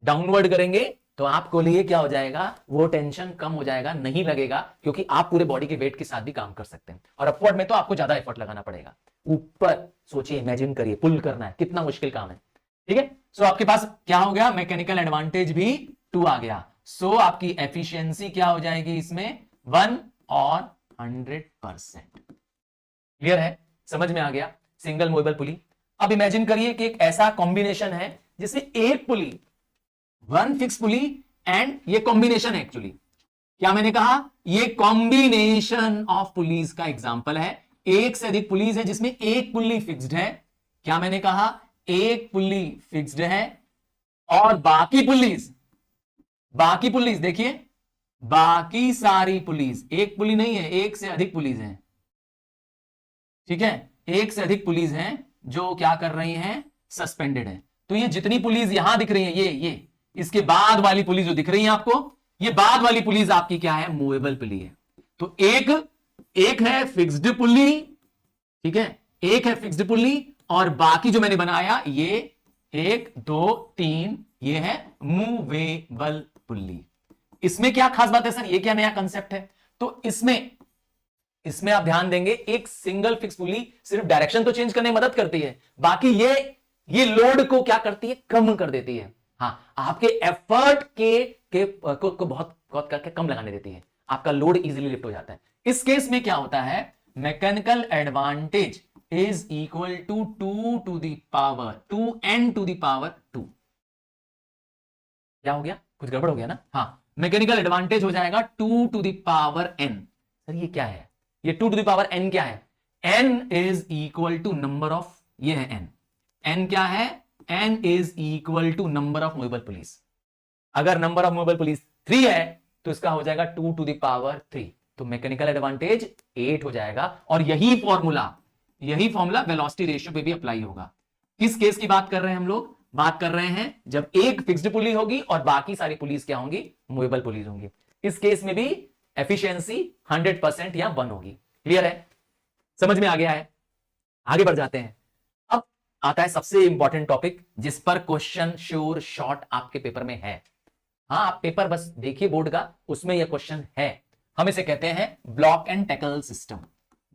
डाउनवर्ड करेंगे तो आपको लिए क्या हो जाएगा, वो टेंशन कम हो जाएगा, नहीं लगेगा, क्योंकि आप पूरे बॉडी के वेट के साथ भी काम कर सकते हैं। और अपवर्ड में तो आपको ज्यादा एफर्ट लगाना पड़ेगा। ऊपर सोचिए, इमेजिन करिए, पुल करना है, कितना मुश्किल काम है। ठीक है, सो आपके पास क्या हो गया, मैकेनिकल एडवांटेज भी 2 आ गया। सो आपकी एफिशिएंसी क्या हो जाएगी इसमें, 1 और 100%। क्लियर है, समझ में आ गया। Single movable pulley. अब इमेजिन करिए कि एक ऐसा कॉम्बिनेशन है जिसमें एक पुली, 1 फिक्स पुली, एंड ये कॉम्बिनेशन है एक्चुअली। क्या मैंने कहा, ये कॉम्बिनेशन ऑफ पुलीज का एग्जांपल है। एक से अधिक पुलीज है जिसमें एक पुली फिक्स्ड है। क्या मैंने कहा, एक पुली फिक्स्ड है और बाकी पुलीज देखिए, बाकी सारी पुलीज, एक पुली नहीं है, एक से अधिक पुलीज हैं। ठीक है, एक से अधिक पुलिस हैं जो क्या कर रही हैं, सस्पेंडेड है। तो ये जितनी पुलिस यहां दिख रही है, ये इसके बाद वाली पुलिस जो दिख रही है आपको, ये बाद वाली पुलिस आपकी क्या है, मूवेबल पुली है। तो एक है फिक्स्ड पुली, ठीक है, एक है फिक्स्ड पुली, और बाकी जो मैंने बनाया ये 1 2 3, ये है मूवेबल पुली। इसमें क्या खास बात है सर, ये क्या नया कंसेप्ट है? तो इसमें आप ध्यान देंगे, एक सिंगल फिक्स पुली सिर्फ डायरेक्शन तो चेंज करने में मदद करती है, बाकी ये लोड को क्या करती है, कम कर देती है। हाँ, आपके एफर्ट को बहुत करके कम लगाने देती है, आपका लोड इजीली लिफ्ट हो जाता है। इस केस में क्या होता है, mechanical advantage is equal to 2 to the power 2n to the power 2। क्या हो गया, कुछ गड़बड़ हो गया ना? हाँ, मैकेनिकल एडवांटेज हो जाएगा 2 to the power n। Sir ये क्या है, ये 2 टू द पावर n क्या है, n is equal to number of, ये है n क्या है, n is equal to number of movable pulleys. अगर नंबर ऑफ मूवेबल पुलिस 3 है तो इसका हो जाएगा 2 टू द पावर 3, तो मैकेनिकल एडवांटेज 8 हो जाएगा। और यही फॉर्मूला वेलोसिटी रेशियो पे भी अप्लाई होगा। किस केस की बात कर रहे हैं हम लोग, बात कर रहे हैं जब एक फिक्स्ड पुली होगी और बाकी सारी पुलिस क्या होंगी, मूवेबल पुलिस होंगी। इस केस में भी एफिशिएंसी 100% या 1 होगी। क्लियर है, समझ में आ गया है? आगे बढ़ जाते हैं। अब आता है सबसे इंपॉर्टेंट टॉपिक, जिस पर क्वेश्चन श्योर शॉर्ट आपके पेपर में है। हाँ, आप पेपर बस देखिए बोर्ड का, उसमें यह क्वेश्चन है। हम इसे कहते हैं block and tackle system.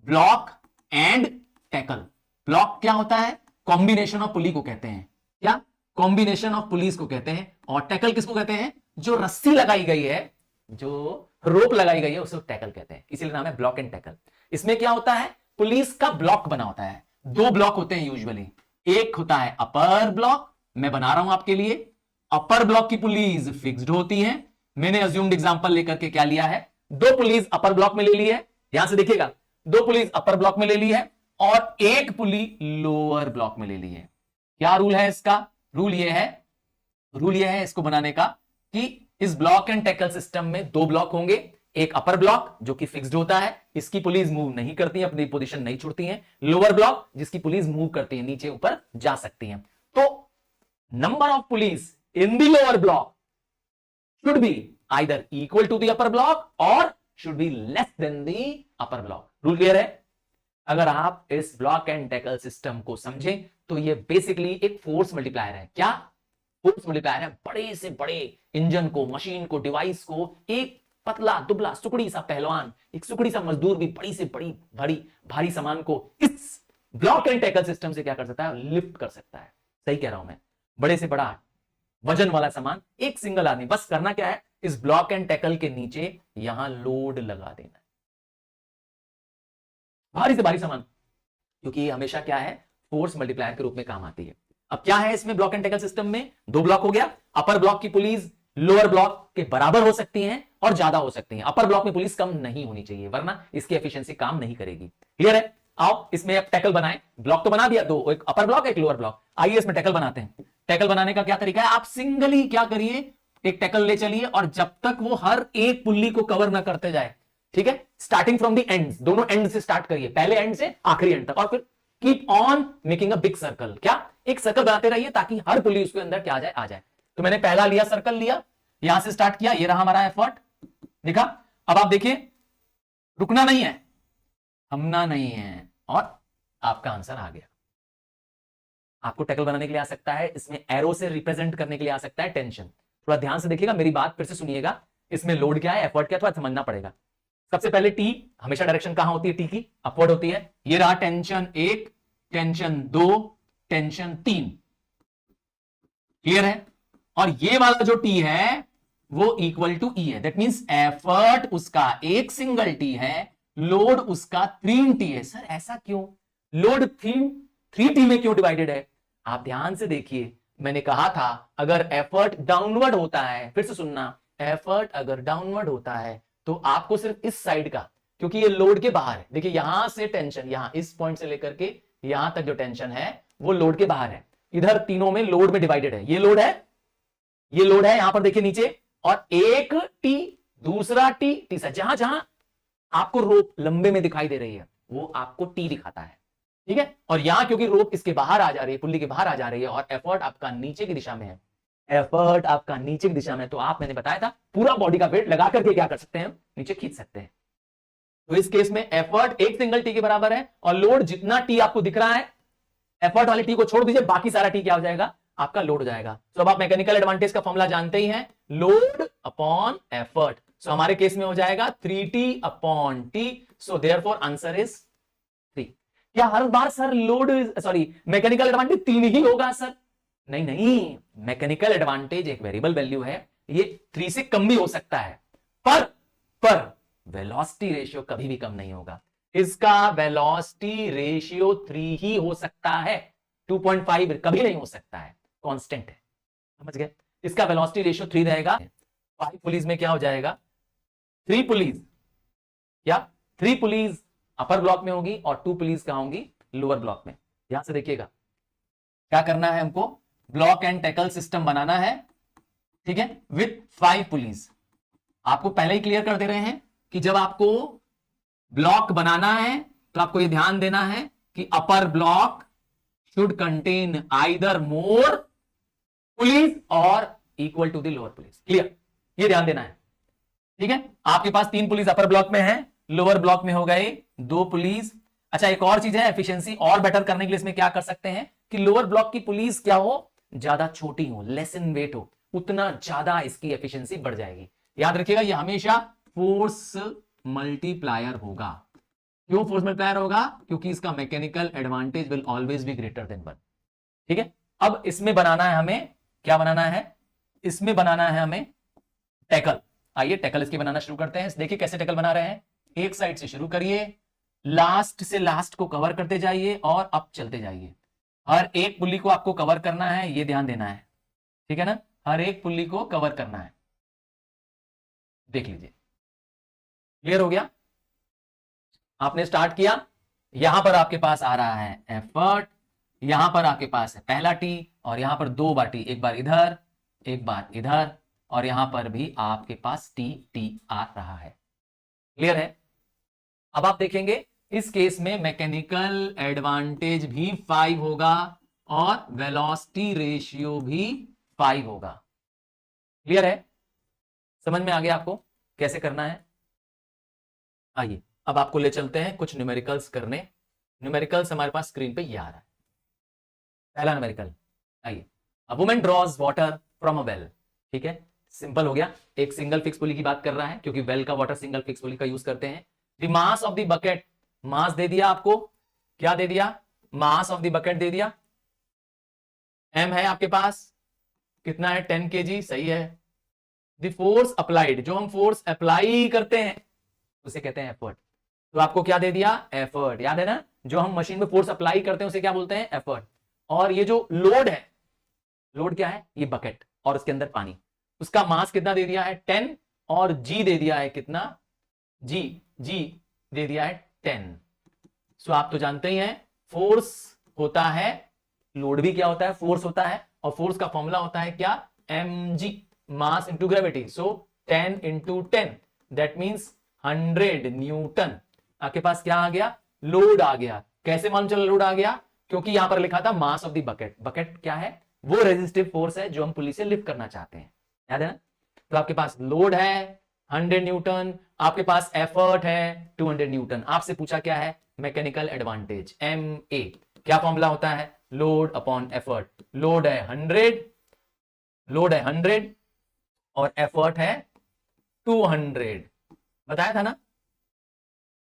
Block and tackle, block क्या होता है, कॉम्बिनेशन ऑफ पुली को कहते हैं। क्या, कॉम्बिनेशन ऑफ पुलिस को कहते हैं। और टैकल किसको कहते हैं, जो रस्सी लगाई गई है, जो रोप लगाई गई है, उसे टैकल कहते हैं, इसीलिए नाम है ब्लॉक एंड टैकल। इसमें क्या होता है, पुलिस का ब्लॉक बना होता है, 2 ब्लॉक होते हैं यूजुअली। एक होता है अपर ब्लॉक, मैं बना रहा हूं आपके लिए, अपर ब्लॉक की पुलिस फिक्स्ड होती है। मैंने अज्यूम्ड एग्जांपल लेकर के क्या लिया है, 2 पुलिस अपर ब्लॉक में ले ली है, यहां से देखिएगा 2 पुलिस अपर ब्लॉक में ले ली है और 1 पुली लोअर ब्लॉक में ले ली है। क्या रूल है इसका, रूल यह है इसको बनाने का कि इस ब्लॉक एंड टैकल सिस्टम में 2 ब्लॉक होंगे। एक अपर ब्लॉक जो कि फिक्स्ड होता है, इसकी पुलिस मूव नहीं करती है, अपनी पोजीशन नहीं छोड़ती है। लोअर ब्लॉक जिसकी पुलिस मूव करती है, नीचे ऊपर जा सकती है। तो number of pulleys in the lower block should be either equal to the upper block और should be less than the upper block. Rule clear है? अगर आप इस ब्लॉक एंड टैकल सिस्टम को समझें तो ये बेसिकली एक फोर्स मल्टीप्लायर है। क्या फोर्स मल्टीप्लायर है? बड़े से बड़े इंजन को, मशीन को, डिवाइस को एक पतला दुबला सुकड़ी सा पहलवान, एक सुकड़ी सा मजदूर भी बड़ी से बड़ी भारी सामान को इस ब्लॉक एंड टैकल सिस्टम से क्या कर सकता है, लिफ्ट कर सकता है। सही कह रहा हूं मैं, बड़े से बड़ा वजन वाला सामान एक सिंगल आदमी, बस करना क्या है, इस ब्लॉक एंड टैकल के नीचे यहां लोड लगा देना है, भारी से भारी सामान, क्योंकि ये हमेशा क्या है, फोर्स मल्टीप्लायर के रूप में काम आती है। अब क्या है इसमें, ब्लॉक एंड टैकल सिस्टम में 2 ब्लॉक हो गया। अपर ब्लॉक की पुलिस लोअर ब्लॉक के बराबर हो सकती है और ज्यादा हो सकती है। अपर ब्लॉक में पुलिस कम नहीं होनी चाहिए, वरना इसकी एफिशिएंसी काम नहीं करेगी। क्लियर है? आओ इसमें अब टैकल बनाए। ब्लॉक तो बना दिया 2, एक अपर ब्लॉक एक लोअर ब्लॉक। आइए इसमें टैकल बनाते हैं। टैकल बनाने का क्या तरीका है, आप सिंगली क्या करिए, एक टैकल ले चलिए और जब तक वो हर एक पुल्ली को कवर ना करते जाए, ठीक है, स्टार्टिंग फ्रॉम द एंड्स, दोनों एंड से स्टार्ट करिए, पहले एंड से आखिरी एंड तक, और फिर keep on making a big circle. क्या, एक सर्कल बनाते रहिए ताकि हर पुल्ली उसके अंदर क्या आ जाए, आ जाए। तो मैंने पहला लिया, सर्कल लिया, यहां से स्टार्ट किया, ये रहा हमारा एफर्ट, देखा। अब आप देखिए, रुकना नहीं है, थमना नहीं है, और आपका आंसर आ गया। आपको टैकल बनाने के लिए आ सकता है, इसमें एरो से रिप्रेजेंट करने के लिए आ सकता है टेंशन। थोड़ा ध्यान से देखिएगा, मेरी बात फिर से सुनिएगा, इसमें लोड क्या है, एफर्ट क्या है, थोड़ा समझना पड़ेगा। सबसे पहले टी, हमेशा डायरेक्शन कहां होती है टी की, अपवर्ड होती है। ये रहा टेंशन 1, टेंशन 2, टेंशन 3, क्लियर है। और ये वाला जो टी है वो इक्वल टू ई है, दैट मींस एफर्ट उसका एक सिंगल टी है, लोड उसका 3 टी है। सर ऐसा क्यों, लोड 3 टी में क्यों डिवाइडेड है? आप ध्यान से देखिए, मैंने कहा था अगर एफर्ट डाउनवर्ड होता है, फिर से सुनना, एफर्ट अगर डाउनवर्ड होता है तो आपको सिर्फ इस साइड का, क्योंकि ये लोड के बाहर है, देखिए यहां से टेंशन, यहां इस पॉइंट से लेकर के यहां तक जो टेंशन है वो लोड के बाहर है, इधर तीनों में लोड में डिवाइडेड है। ये लोड है, ये लोड है, यहां पर देखिए नीचे, और एक टी, दूसरा टी, तीसरा, जहां जहां आपको रोप लंबे में दिखाई दे रही है वो आपको टी दिखाता है, ठीक है। और यहां क्योंकि रोप इसके बाहर आ जा रही है, पुल्ली के बाहर आ जा रही है, और एफर्ट आपका नीचे की दिशा में है, एफर्ट आपका नीचे की दिशा में, तो आप, मैंने बताया था, पूरा बॉडी का वेट लगा करके क्या कर सकते हैं, नीचे खींच सकते हैं। तो इस केस में एफर्ट एक सिंगल टी के बराबर है, और लोड जितना टी आपको दिख रहा है, एफर्ट वाले टी को छोड़ दीजिए, बाकी सारा टी क्या हो जाएगा, आपका लोड हो जाएगा। तो अब आप मैकेनिकल एडवांटेज का फॉर्मूला जानते ही हैं, लोड अपॉन एफर्ट। सो हमारे केस में हो जाएगा 3t upon T, so therefore answer is 3। क्या हर बार sir load, sorry, mechanical advantage 3 ही होगा सर? नहीं नहीं, मैकेनिकल एडवांटेज एक वेरिएबल वैल्यू है, ये 3 से कम भी हो सकता है, पर वेलोसिटी रेशियो कभी भी कम नहीं होगा। इसका वेलोसिटी रेशियो 3 ही हो सकता है, 2.5 कभी नहीं हो सकता है, कांस्टेंट है, समझ गए। इसका वेलोसिटी रेशियो 3 रहेगा। 5 पुलीज में क्या हो जाएगा, 3 पुलीज, या 3 पुलीज अपर ब्लॉक में होगी और 2 पुलीज कहां होंगी, लोअर ब्लॉक में। यहां से देखिएगा क्या करना है, हमको ब्लॉक एंड टैकल सिस्टम बनाना है, ठीक है, विथ 5 पुलीज। आपको पहले ही क्लियर कर दे रहे हैं कि जब आपको ब्लॉक बनाना है तो आपको यह ध्यान देना है कि upper block should contain either more pulleys और equal to the lower pulleys, clear, ये ध्यान देना है, ठीक है। आपके पास 3 पुलिस अपर ब्लॉक में है, लोअर ब्लॉक में हो गए 2 पुलिस। अच्छा, एक और चीज है, एफिशिएंसी और बेटर करने के लिए इसमें क्या कर सकते हैं कि लोअर ब्लॉक की पुलिस क्या हो, ज्यादा छोटी हो, लेस इन वेट हो, उतना ज्यादा इसकी एफिशिएंसी बढ़ जाएगी। याद रखिएगा, ये हमेशा फोर्स मल्टीप्लायर होगा। क्यों फोर्स मल्टीप्लायर होगा, क्योंकि इसका mechanical advantage will always B greater than 1, ठीक है। अब इसमें बनाना है हमें, क्या बनाना है, इसमें बनाना है हमें टैकल। आइए टैकल इसके बनाना शुरू करते हैं। देखिए कैसे टैकल बना रहे हैं, एक साइड से शुरू करिए, लास्ट से लास्ट को कवर करते जाइए और अप चलते जाइए। हर एक पुल्ली को आपको कवर करना है, ये ध्यान देना है, ठीक है ना, हर एक पुल्ली को कवर करना है। देख लीजिए, क्लियर हो गया। आपने स्टार्ट किया, यहां पर आपके पास आ रहा है एफर्ट, यहां पर आपके पास है पहला टी, और यहां पर 2 बार टी, एक बार इधर एक बार इधर, और यहां पर भी आपके पास टी टी आ रहा है, क्लियर है। अब आप देखेंगे इस केस में मैकेनिकल एडवांटेज भी 5 होगा और वेलोसिटी रेशियो भी 5 होगा, क्लियर है, समझ में आ गया आपको कैसे करना है। आइए अब आपको ले चलते हैं कुछ न्यूमेरिकल्स करने। न्यूमेरिकल्स हमारे पास स्क्रीन पे ये आ रहा है। पहला न्यूमेरिकल, आइए, a woman draws water from a well, ठीक है, सिंपल हो गया, एक सिंगल फिक्स पुली की बात कर रहा है, क्योंकि वेल का वाटर सिंगल फिक्स पुली का यूज करते हैं। The mass of the bucket, mass दे दिया आपको, क्या दे दिया, मास ऑफ द बकेट दे दिया, m है आपके पास, कितना है, 10 kg, सही है। द फोर्स अप्लाइड, जो हम फोर्स अप्लाई करते हैं उसे कहते हैं एफर्ट, तो आपको क्या दे दिया, एफर्ट, याद है ना, जो हम मशीन में फोर्स अप्लाई करते हैं उसे क्या बोलते हैं, एफर्ट। और ये जो लोड है, लोड क्या है, ये बकेट और उसके अंदर पानी, उसका मास कितना दे दिया है, 10, और जी दे दिया है कितना, जी दे दिया है 10। सो आप तो जानते ही हैं फोर्स होता है, लोड भी क्या होता है, फोर्स होता है, और फोर्स का फॉर्मूला होता है क्या, mg, mass into gravity. So 10 into 10 that means 100 Newton. आपके पास क्या आ गया, लोड आ गया। कैसे मालूम चला लोड आ गया, क्योंकि यहां पर लिखा था मास ऑफ द बकेट। बकेट क्या है, वो रेजिस्टिव फोर्स है जो हम पुली से लिफ्ट करना चाहते हैं, याद है ना। तो आपके पास लोड है 100 न्यूटन, आपके पास एफर्ट है 200 न्यूटन। आपसे पूछा क्या है, मैकेनिकल एडवांटेज, MA, क्या फॉर्मूला होता है, लोड अपॉन एफर्ट। लोड है 100, लोड है 100 और एफर्ट है 200, बताया था ना।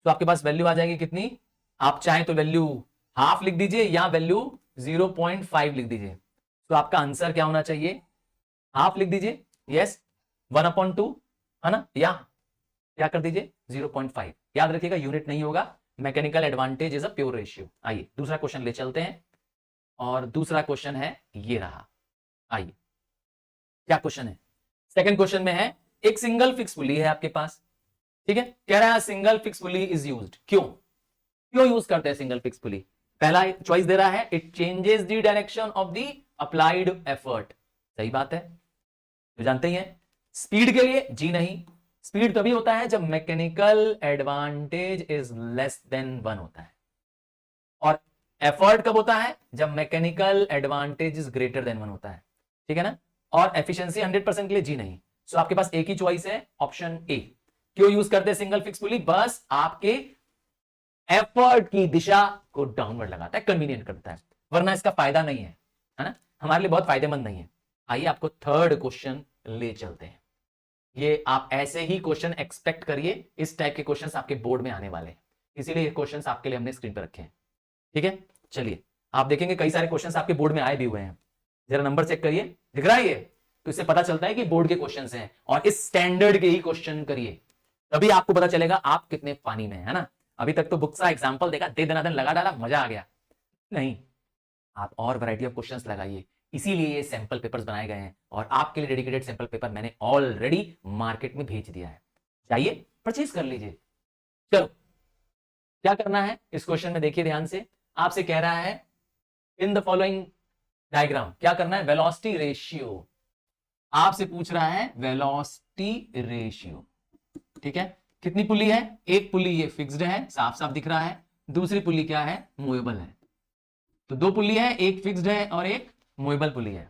तो आपके पास वैल्यू आ जाएगी कितनी, आप चाहें तो वैल्यू हाफ लिख दीजिए या वैल्यू 0.5 लिख दीजिए। तो आपका आंसर क्या होना चाहिए, हाफ लिख दीजिए, यस 1/2 है ना, या क्या कर दीजिए 0.5। याद रखिएगा यूनिट नहीं होगा, mechanical advantage is a pure ratio. आइए दूसरा क्वेश्चन ले चलते हैं, और दूसरा क्वेश्चन है ये रहा। आइए क्या क्वेश्चन है, सेकंड क्वेश्चन में है एक सिंगल फिक्स पुली है आपके पास, ठीक है, कह रहा है single fix pulley is used. क्यों यूज करते हैं सिंगल फिक्स पुली। पहला चॉइस दे रहा है it changes the direction of the applied effort. सही बात है, तो जानते ही हैं। स्पीड के लिए जी नहीं, स्पीड तभी होता है जब mechanical advantage is less than 1 होता है, और एफर्ट कब होता है जब mechanical advantage is greater than 1 होता है, ठीक है ना। और एफिशिएंसी 100% के लिए जी नहीं। सो आपके पास एक ही चॉइस है, ऑप्शन ए। क्यों यूज करते हैं सिंगल फिक्स पुली, बस आपके एफर्ट की दिशा को डाउनवर्ड लगाता है, कन्वीनियंट करता है, वरना इसका फायदा नहीं है ना, हमारे लिए बहुत फायदेमंद नहीं है। आइए आपको थर्ड क्वेश्चन ले चलते हैं। ये आप ऐसे ही क्वेश्चन एक्सपेक्ट करिए, इस टाइप के क्वेश्चंस आपके बोर्ड में आने वाले हैं, इसीलिए ये क्वेश्चंस आपके लिए हमने स्क्रीन पर रखे हैं, ठीक है। चलिए आप देखेंगे कई सारे क्वेश्चंस आपके बोर्ड में आए भी हुए हैं, जरा नंबर चेक करिए, दिख रहा है ये, तो इससे पता चलता है कि बोर्ड के क्वेश्चंस हैं, और इस स्टैंडर्ड के ही क्वेश्चन करिए, तभी आपको पता चलेगा आप कितने पानी में है ना। अभी तक तो बुक्स का एग्जांपल देखा, दे दनादन लगा डाला, मजा आ गया, नहीं, आप और वैरायटी ऑफ क्वेश्चंस लगाइए, इसीलिए ये सैंपल पेपर्स बनाए गए हैं, और आपके लिए डेडिकेटेड सैंपल पेपर मैंने ऑलरेडी मार्केट में भेज दिया है, जाइए परचेज कर लीजिए। चलो क्या करना है इस क्वेश्चन में, देखिए ध्यान से, आपसे कह रहा है इन द फॉलोइंग डायग्राम क्या करना है, वेलोसिटी रेशियो, आपसे पूछ रहा है वेलोसिटी रेशियो, ठीक है। कितनी पुली है, एक पुली ये फिक्स्ड है, साफ साफ दिख रहा है, दूसरी पुली क्या है, मूवेबल है, तो दो पुली है, एक फिक्स्ड है और एक मूवेबल पुली है,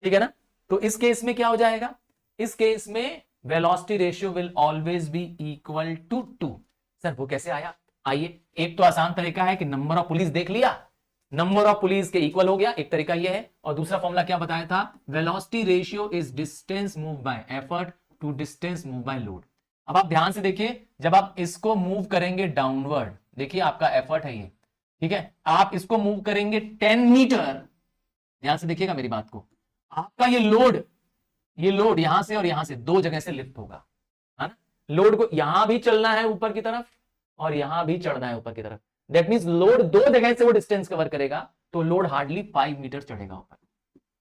ठीक है ना। तो इस केस में क्या हो जाएगा, इस केस में velocity ratio will always be equal to 2। Sir वो कैसे आया, आइए, एक तो आसान तरीका है कि नंबर ऑफ पुलिस देख लिया, नंबर ऑफ पुलिस के इक्वल हो गया, एक तरीका यह है, और दूसरा फॉर्मूला क्या बताया था, velocity ratio is distance move by effort to distance move by load. अब आप ध्यान से देखिए, जब आप इसको मूव करेंगे डाउनवर्ड, देखिए आपका एफर्ट है ये, ठीक है, आप इसको मूव करेंगे 10 मीटर, ध्यान से देखिएगा मेरी बात को, आपका ये लोड यहां से और यहां से दो जगह से लिफ्ट होगा, है ना। लोड को यहां भी चलना है ऊपर की तरफ और यहां भी चढ़ना है ऊपर की तरफ, दैट मींस लोड दो जगह से वो डिस्टेंस कवर करेगा, तो लोड हार्डली 5 मीटर चढ़ेगा ऊपर,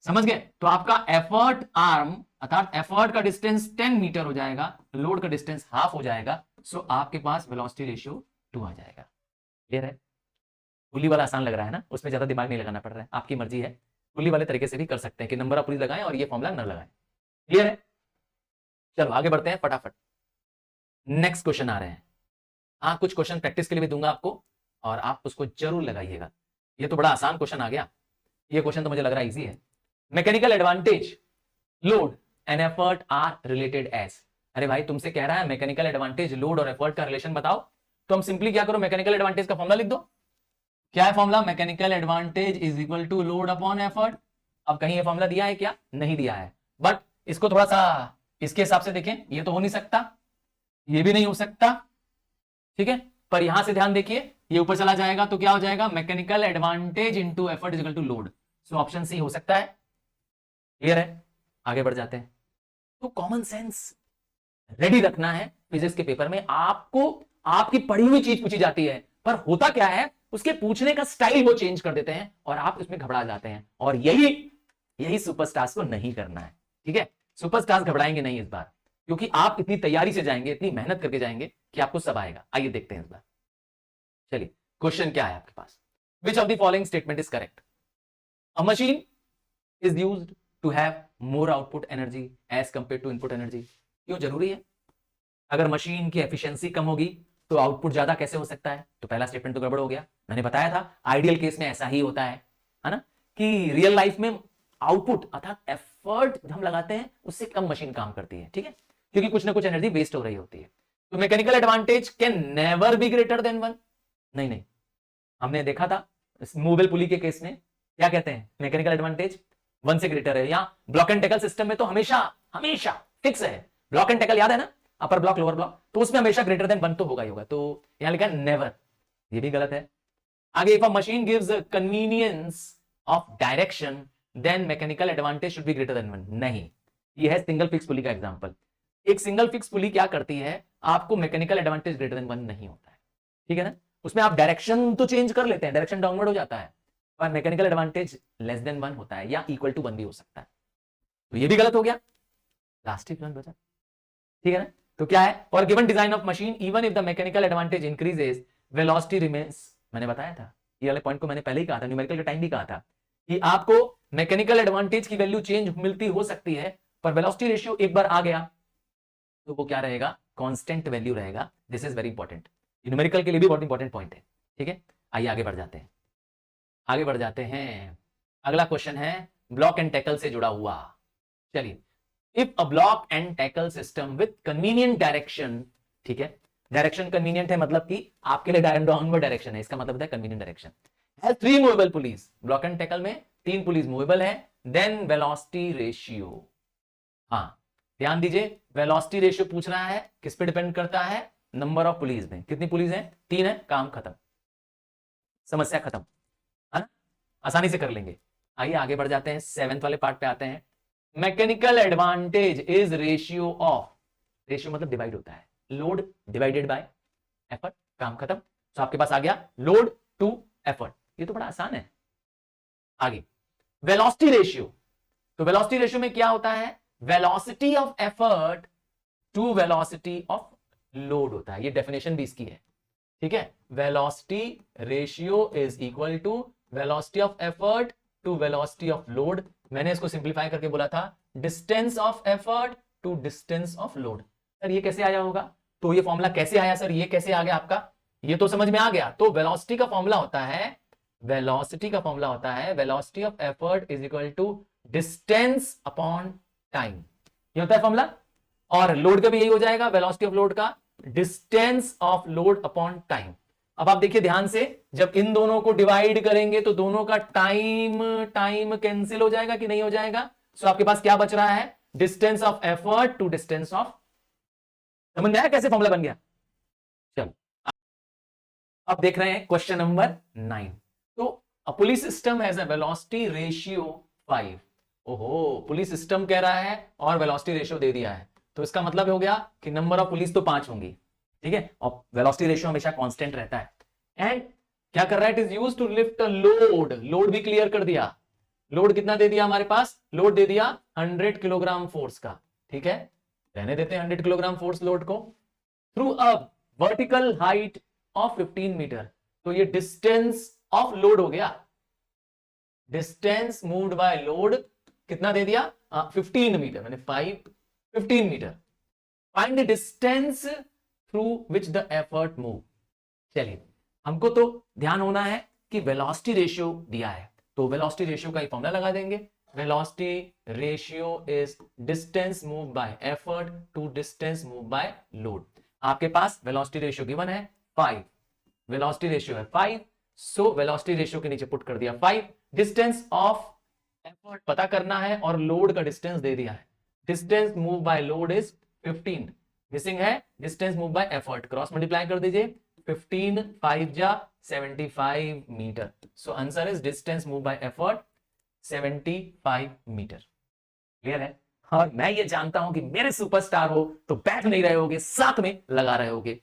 समझ गए। तो आपका एफर्ट आर्म अर्थात एफर्ट का डिस्टेंस 10 मीटर हो जाएगा, लोड का डिस्टेंस हाफ हो जाएगा, सो आपके पास वेलोसिटी रेशियो 2 आ जाएगा। क्लियर है, पुली वाला आसान लग रहा है ना, उसमें ज्यादा दिमाग नहीं लगाना पड़ रहा है, आपकी मर्जी है, पुली वाले तरीके से भी कर सकते हैं कि नंबर ऑफ पुली लगाएं और ये फॉर्मूला न लगाएं। क्लियर है, चलो आगे बढ़ते हैं फटाफट, नेक्स्ट क्वेश्चन आ रहे हैं। हाँ कुछ क्वेश्चन प्रैक्टिस के लिए भी दूंगा आपको, और आप उसको जरूर लगाइएगा। ये तो बड़ा आसान क्वेश्चन आ गया, ये क्वेश्चन तो मुझे लग रहा है इजी है। Mechanical advantage, load and effort are related as. अरे भाई तुमसे कह रहा है मैकेनिकल एडवांटेज, लोड और एफर्ट का रिलेशन बताओ, तो हम सिंपली क्या करो, मैकेनिकल एडवांटेज का फॉर्मूला लिख दो। क्या है formula, mechanical advantage is equal to load upon effort. अब कहीं ये फॉर्मूला दिया है क्या, नहीं दिया है, बट इसको थोड़ा सा इसके हिसाब से देखें, ये तो हो नहीं सकता, ये भी नहीं हो सकता, ठीक है, पर यहां से ध्यान देखिए, ये ऊपर चला जाएगा तो क्या हो जाएगा, mechanical advantage into effort is equal to load, so option C हो सकता है। क्लियर है, आगे बढ़ जाते हैं। तो कॉमन सेंस रेडी रखना है, फिजिक्स के पेपर में आपको आपकी पढ़ी हुई चीज पूछी जाती है, पर होता क्या है, उसके पूछने का स्टाइल वो चेंज कर देते हैं और आप उसमें घबरा जाते हैं, और यही सुपरस्टार्स को नहीं करना है, ठीक है। सुपरस्टार्स घबराएंगे नहीं इस बार, क्योंकि आप इतनी तैयारी से जाएंगे, इतनी मेहनत करके जाएंगे कि आपको सब आएगा। आइए देखते हैं इस बार, चलिए क्वेश्चन क्या है आपके पास, which of the following statement is correct, a machine is used to have more output energy as compare to input energy. क्यों जरूरी है, अगर मशीन की एफिशिएंसी कम होगी तो आउटपुट ज्यादा कैसे हो सकता है, तो पहला स्टेटमेंट तो गड़बड़ हो गया। मैंने बताया था आइडियल केस में ऐसा ही होता है ना, कि रियल लाइफ में आउटपुट अर्थात एफर्ट हम लगाते हैं उससे कम मशीन काम करती है, ठीक है, क्योंकि कुछ ना कुछ एनर्जी वेस्ट हो रही होती है। तो mechanical advantage can never be greater than 1, नहीं, हमने देखा था मूवेबल पुली के केस में क्या कहते हैं, मैकेनिकल एडवांटेज 1 से ग्रेटर है। या ब्लॉक एंड टैकल सिस्टम में तो हमेशा हमेशा फिक्स है, ब्लॉक एंड टैकल याद है ना, अपर ब्लॉक लोअर ब्लॉक, तो उसमें हमेशा ग्रेटर देन 1 तो होगा ही होगा, तो यहां लिखा है नेवर, ये भी गलत है। आगे if a machine gives convenience of direction then mechanical advantage should be greater than 1, नहीं, ये है सिंगल फिक्स पुली का एग्जांपल। एक सिंगल फिक्स पुली क्या करती है, आपको मैकेनिकल एडवांटेज ग्रेटर देन 1 नहीं होता है, ठीक है ना, उसमें आप डायरेक्शन तो चेंज कर लेते हैं, डायरेक्शन डाउनवर्ड हो जाता है, पर मैकेनिकल एडवांटेज लेस देन 1 होता है या इक्वल टू 1 भी हो सकता है, तो ये भी गलत हो गया, लास्ट ही बचा, ठीक है ना। तो क्या है, for given design of machine even if the mechanical advantage increases velocity remains, मैंने बताया था, ये वाले पॉइंट को मैंने पहले ही कहा था, न्यूमेरिकल के टाइम भी कहा था कि आपको मैकेनिकल एडवांटेज की वैल्यू चेंज मिलती हो सकती है, पर वेलोसिटी रेशियो एक बार आ गया तो वो क्या रहेगा, कांस्टेंट वैल्यू रहेगा। This is very important, numerical के लिए भी बहुत इंपॉर्टेंट पॉइंट है, ठीक है। आइए आगे बढ़ जाते हैं, आगे बढ़ जाते हैं। अगला क्वेश्चन है ब्लॉक एंड टैकल से जुड़ा हुआ, चलिए, if a block and tackle system with convenient direction, ठीक है, डायरेक्शन कन्वीनियंट है मतलब कि आपके लिए डाउनवर्ड डायरेक्शन है, इसका मतलब है convenient direction, has 3 movable pulleys, block and tackle में 3 पुलीज मूवेबल है, देन वेलोसिटी रेशियो, हाँ ध्यान दीजिए, वेलोसिटी रेशियो पूछ रहा है, किस पे डिपेंड करता है, नंबर ऑफ पुलीज में, कितनी पुलीज है, 3 है, काम खत्म, समस्या खत्म, है ना, आसानी से कर लेंगे। आइए आगे बढ़ जाते हैं, 7th वाले पार्ट पे आते हैं। Mechanical advantage is ratio of, ratio मतलब डिवाइड होता है, लोड डिवाइडेड बाय एफर्ट, काम खत्म, तो आपके पास आ गया लोड टू एफर्ट, ये तो बड़ा आसान है। आगे वेलोसिटी रेशियो, तो वेलोसिटी रेशियो में क्या होता है, velocity of effort to velocity of load होता है, ये डेफिनेशन भी इसकी है, ठीक है, velocity ratio is equal to velocity of effort to velocity of load, मैंने इसको सिंप्लीफाई करके बोला था distance of effort to distance of load. Sir ये कैसे आया होगा, तो ये फॉर्मूला कैसे आया सर, ये कैसे आ गया आपका, ये तो समझ में आ गया, तो वेलोसिटी का फॉर्मूला होता है, वेलोसिटी का फॉर्मूला होता है velocity of effort is equal to distance upon time, ये होता है फॉर्मूला, और लोड का भी यही हो जाएगा, वेलोसिटी ऑफ लोड का distance of load upon time. अब आप देखिए ध्यान से, जब इन दोनों को डिवाइड करेंगे तो दोनों का टाइम कैंसिल हो जाएगा कि नहीं हो जाएगा, सो आपके पास क्या बच रहा है, distance of effort to distance of, समझ में आया कैसे फॉर्मूला बन गया। चलो अब देख रहे हैं क्वेश्चन नंबर 9, तो a pulley system has a velocity ratio 5, ओहो पुलिस सिस्टम कह रहा है और वेलोसिटी रेशियो दे दिया है, तो इसका मतलब हो गया कि नंबर ऑफ पुलिस तो 5 होंगी, ठीक है, और वेलोसिटी रेशियो हमेशा कांस्टेंट रहता है, एंड क्या कर रहा है, it is used to lift a load, load भी क्लियर कर दिया, लोड कितना दे दिया हमारे पास, लोड दे दिया 100 किलोग्राम फोर्स का, ठीक है, रहने देते हैं 100 किलोग्राम फोर्स लोड को, through a vertical height of 15 metre, तो ये डिस्टेंस ऑफ लोड हो गया, डिस्टेंस मूव्ड बाय लोड कितना दे दिया, 15 मीटर, मैंने 15 metre, find the distance through which the effort move. चलिए हमको तो ध्यान होना है कि वेलोसिटी रेशियो दिया है, तो वेलोसिटी रेशियो का ही फॉर्मूला लगा देंगे, velocity ratio is distance move by effort to distance move by load, आपके पास वेलोसिटी रेशियो गिवन है 5, वेलोसिटी रेशियो है 5, सो वेलोसिटी रेशियो के नीचे पुट कर दिया 5, डिस्टेंस ऑफ एफर्ट पता करना है और लोड का डिस्टेंस दे दिया है, distance move by load is 15, missing है distance move by effort, cross multiply कर दीजिए, 15 5 जा 75 metre, so answer is distance move by effort 75 metre, clear है। और मैं ये जानता हूं कि मेरे सुपरस्टार हो तो बैठ नहीं रहे होगे, साथ में लगा रहे होगे,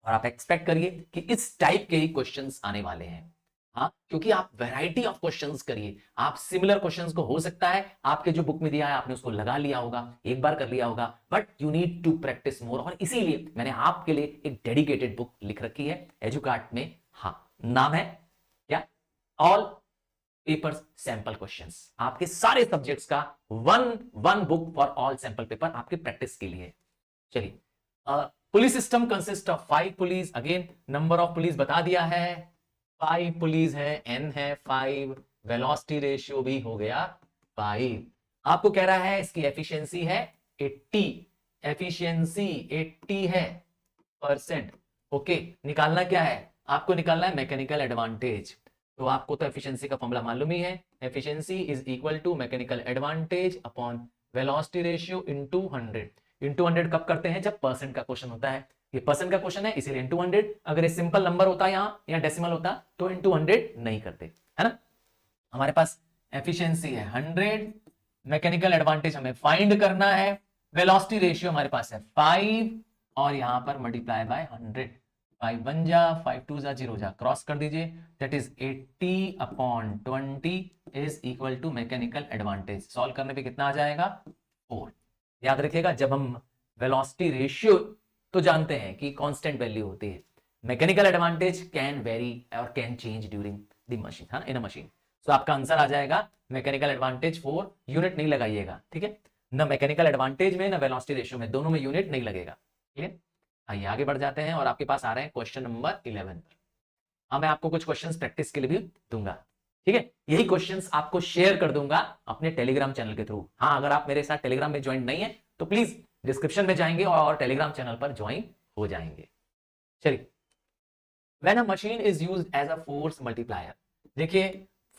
और आप एक्सपेक्ट करिए कि इस टाइप के ही क्वेश्चंस आने वाले हैं, हाँ, क्योंकि आप वैरायटी ऑफ क्वेश्चंस करिए, आप सिमिलर क्वेश्चंस को हो सकता है आपके जो बुक में दिया है आपने उसको लगा लिया होगा, एक बार कर लिया होगा, but you need to practise more, और इसीलिए मैंने आपके लिए एक डेडिकेटेड बुक लिख रखी है एजुकार्ट में, हाँ नाम है क्या, ऑल पेपर्स सैंपल क्वेश्चंस, आपके सारे सब्जेक्ट्स का one book for all sample paper आपके प्रैक्टिस के लिए। चलिए police system consist of 5 police, again number of police बता दिया है, 5 पुलिस है, n है 5, वेलोसिटी रेशियो भी हो गया 5, आपको कह रहा है इसकी एफिशिएंसी है 80, एफिशिएंसी 80 है परसेंट, ओके, निकालना क्या है, आपको निकालना है मैकेनिकल एडवांटेज, तो आपको तो एफिशिएंसी का फॉर्मूला मालूम ही है, efficiency is equal to mechanical advantage upon velocity ratio into 100। Into 100 कब करते हैं? जब परसेंट का क्वेश्चन होता है। ये परसेंट का क्वेश्चन है इसीलिए इनटू 100। अगर ये सिंपल नंबर होता यहाँ या डेसिमल होता तो इनटू 100 नहीं करते, है ना। हमारे पास एफिशिएंसी है 100, मैकेनिकल एडवांटेज हमें फाइंड करना है, वेलोसिटी रेशियो हमारे पास है 5 और यहां पर मल्टीप्लाई बाय 100। 5 1 जा, 5 2 जा, 0 जा, क्रॉस कर दीजिए। That is 80 upon 20 is equal to mechanical advantage. Solve करने पे कितना आ जाएगा? 4। याद रखिएगा, जब हम वेलोसिटी रेशियो तो जानते हैं कि कांस्टेंट वैल्यू होती है, मैकेनिकल एडवांटेज कैन वेरी और can change during the machine, हाँ, इन अ मशीन। तो आपका आंसर आ जाएगा मैकेनिकल एडवांटेज 4। यूनिट नहीं लगाइएगा, ठीक है, ना मैकेनिकल एडवांटेज में ना वेलोसिटी रेशियो में, दोनों में यूनिट नहीं लगेगा। क्लियर? आइए आगे बढ़ जाते हैं और आपके पास आ रहे हैं क्वेश्चन नंबर 11 पर। हाँ, मैं आपको कुछ क्वेश्चंस प्रैक्टिस के लिए भी दूंगा, ठीक है। यही क्वेश्चंस आपको शेयर कर दूंगा अपने टेलीग्राम चैनल के थ्रू। हाँ, अगर आप मेरे साथ टेलीग्राम में ज्वाइन नहीं है तो प्लीज डिस्क्रिप्शन में जाएंगे और टेलीग्राम चैनल पर ज्वाइन हो जाएंगे। चलिए, when a machine is used as a force multiplier. देखिए,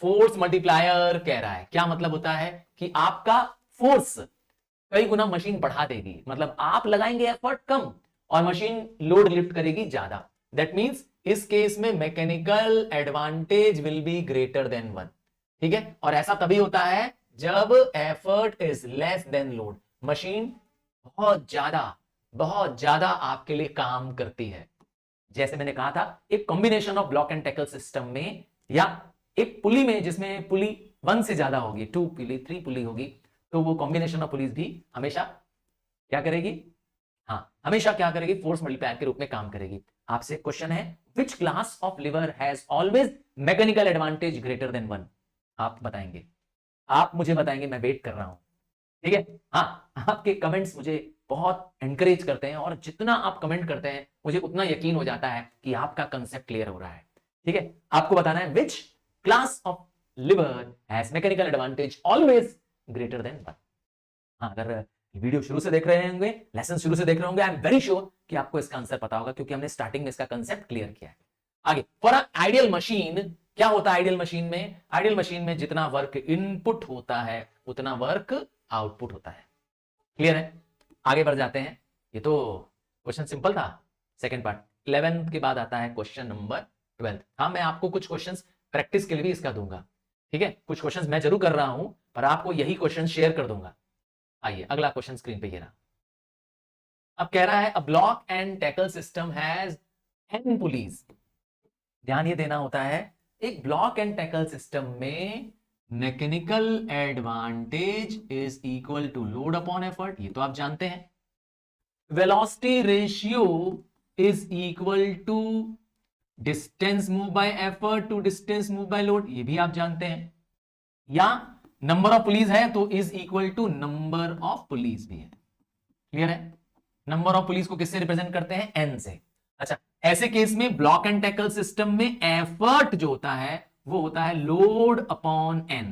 फोर्स मल्टीप्लायर कह रहा है, क्या मतलब होता है कि आपका फोर्स कई गुना मशीन बढ़ा देगी, मतलब आप लगाएंगे एफर्ट कम और मशीन लोड लिफ्ट करेगी ज्यादा। दैट मींस इस केस में mechanical advantage will B greater than 1, ठीक है। और ऐसा तभी होता है जब effort is less than load, machine बहुत ज्यादा आपके लिए काम करती है। जैसे मैंने कहा था, एक combination of block and tackle system में या एक पुली में जिसमें पुली 1 से ज्यादा होगी, 2 पुली 3 पुली होगी, तो वो कॉम्बिनेशन ऑफ पुलिस भी हमेशा क्या करेगी? हाँ, हमेशा क्या करेगी? फोर्स मल्टीप्लायर के रूप में काम करेगी। आपसे क्वेश्चन है, which class of liver has always mechanical advantage greater than 1? आप बताएंगे, आप मुझे बताएंगे, मैं वेट कर रहा हूं, ठीक है। हाँ, आपके कमेंट्स मुझे बहुत एनकरेज करते हैं और जितना आप कमेंट करते हैं मुझे उतना यकीन हो जाता है कि आपका कंसेप्ट क्लियर हो रहा है, ठीक है। आपको बताना है which class of liver has mechanical advantage always greater than 1। हाँ, अगर वीडियो शुरू से देख रहे होंगे, लेसन शुरू से देख रहे होंगे, आई एम वेरी श्योर कि आपको इसका आंसर पता होगा, क्योंकि हमने स्टार्टिंग में इसका कंसेप्ट क्लियर किया है। आगे, फॉर आइडियल मशीन, क्या होता है आइडियल मशीन में? आइडियल मशीन में जितना वर्क इनपुट होता है उतना वर्क आउटपुट होता है। क्लियर है? आगे बढ़ जाते हैं। ये तो क्वेश्चन सिंपल था, सेकंड पार्ट। 11 के बाद आता है क्वेश्चन नंबर 12। हाँ, मैं आपको कुछ क्वेश्चंस प्रैक्टिस के लिए भी इसका दूंगा, ठीक है। कुछ क्वेश्चंस मैं जरूर कर रहा हूं, पर आपको यही क्वेश्चन शेयर कर दूंगा। आइए, अगला क्वेश्चन स्क्रीन पे ये रहा। अब कह रहा है, a block and tackle system has n pulleys. ध्यान ये देना होता है, एक ब्लॉक एंड टैकल सिस्टम में mechanical advantage is equal to load upon effort, ये तो आप जानते हैं। Velocity ratio is equal to distance move by effort to distance move by load, ये भी आप जानते हैं। या नंबर ऑफ पुलिस है तो is equal to number of pulleys भी है। क्लियर है? नंबर ऑफ पुलिस को किससे रिप्रेजेंट करते हैं? n से। अच्छा, ऐसे केस में ब्लॉक एंड टैकल सिस्टम में एफर्ट जो होता है वो होता है load upon n।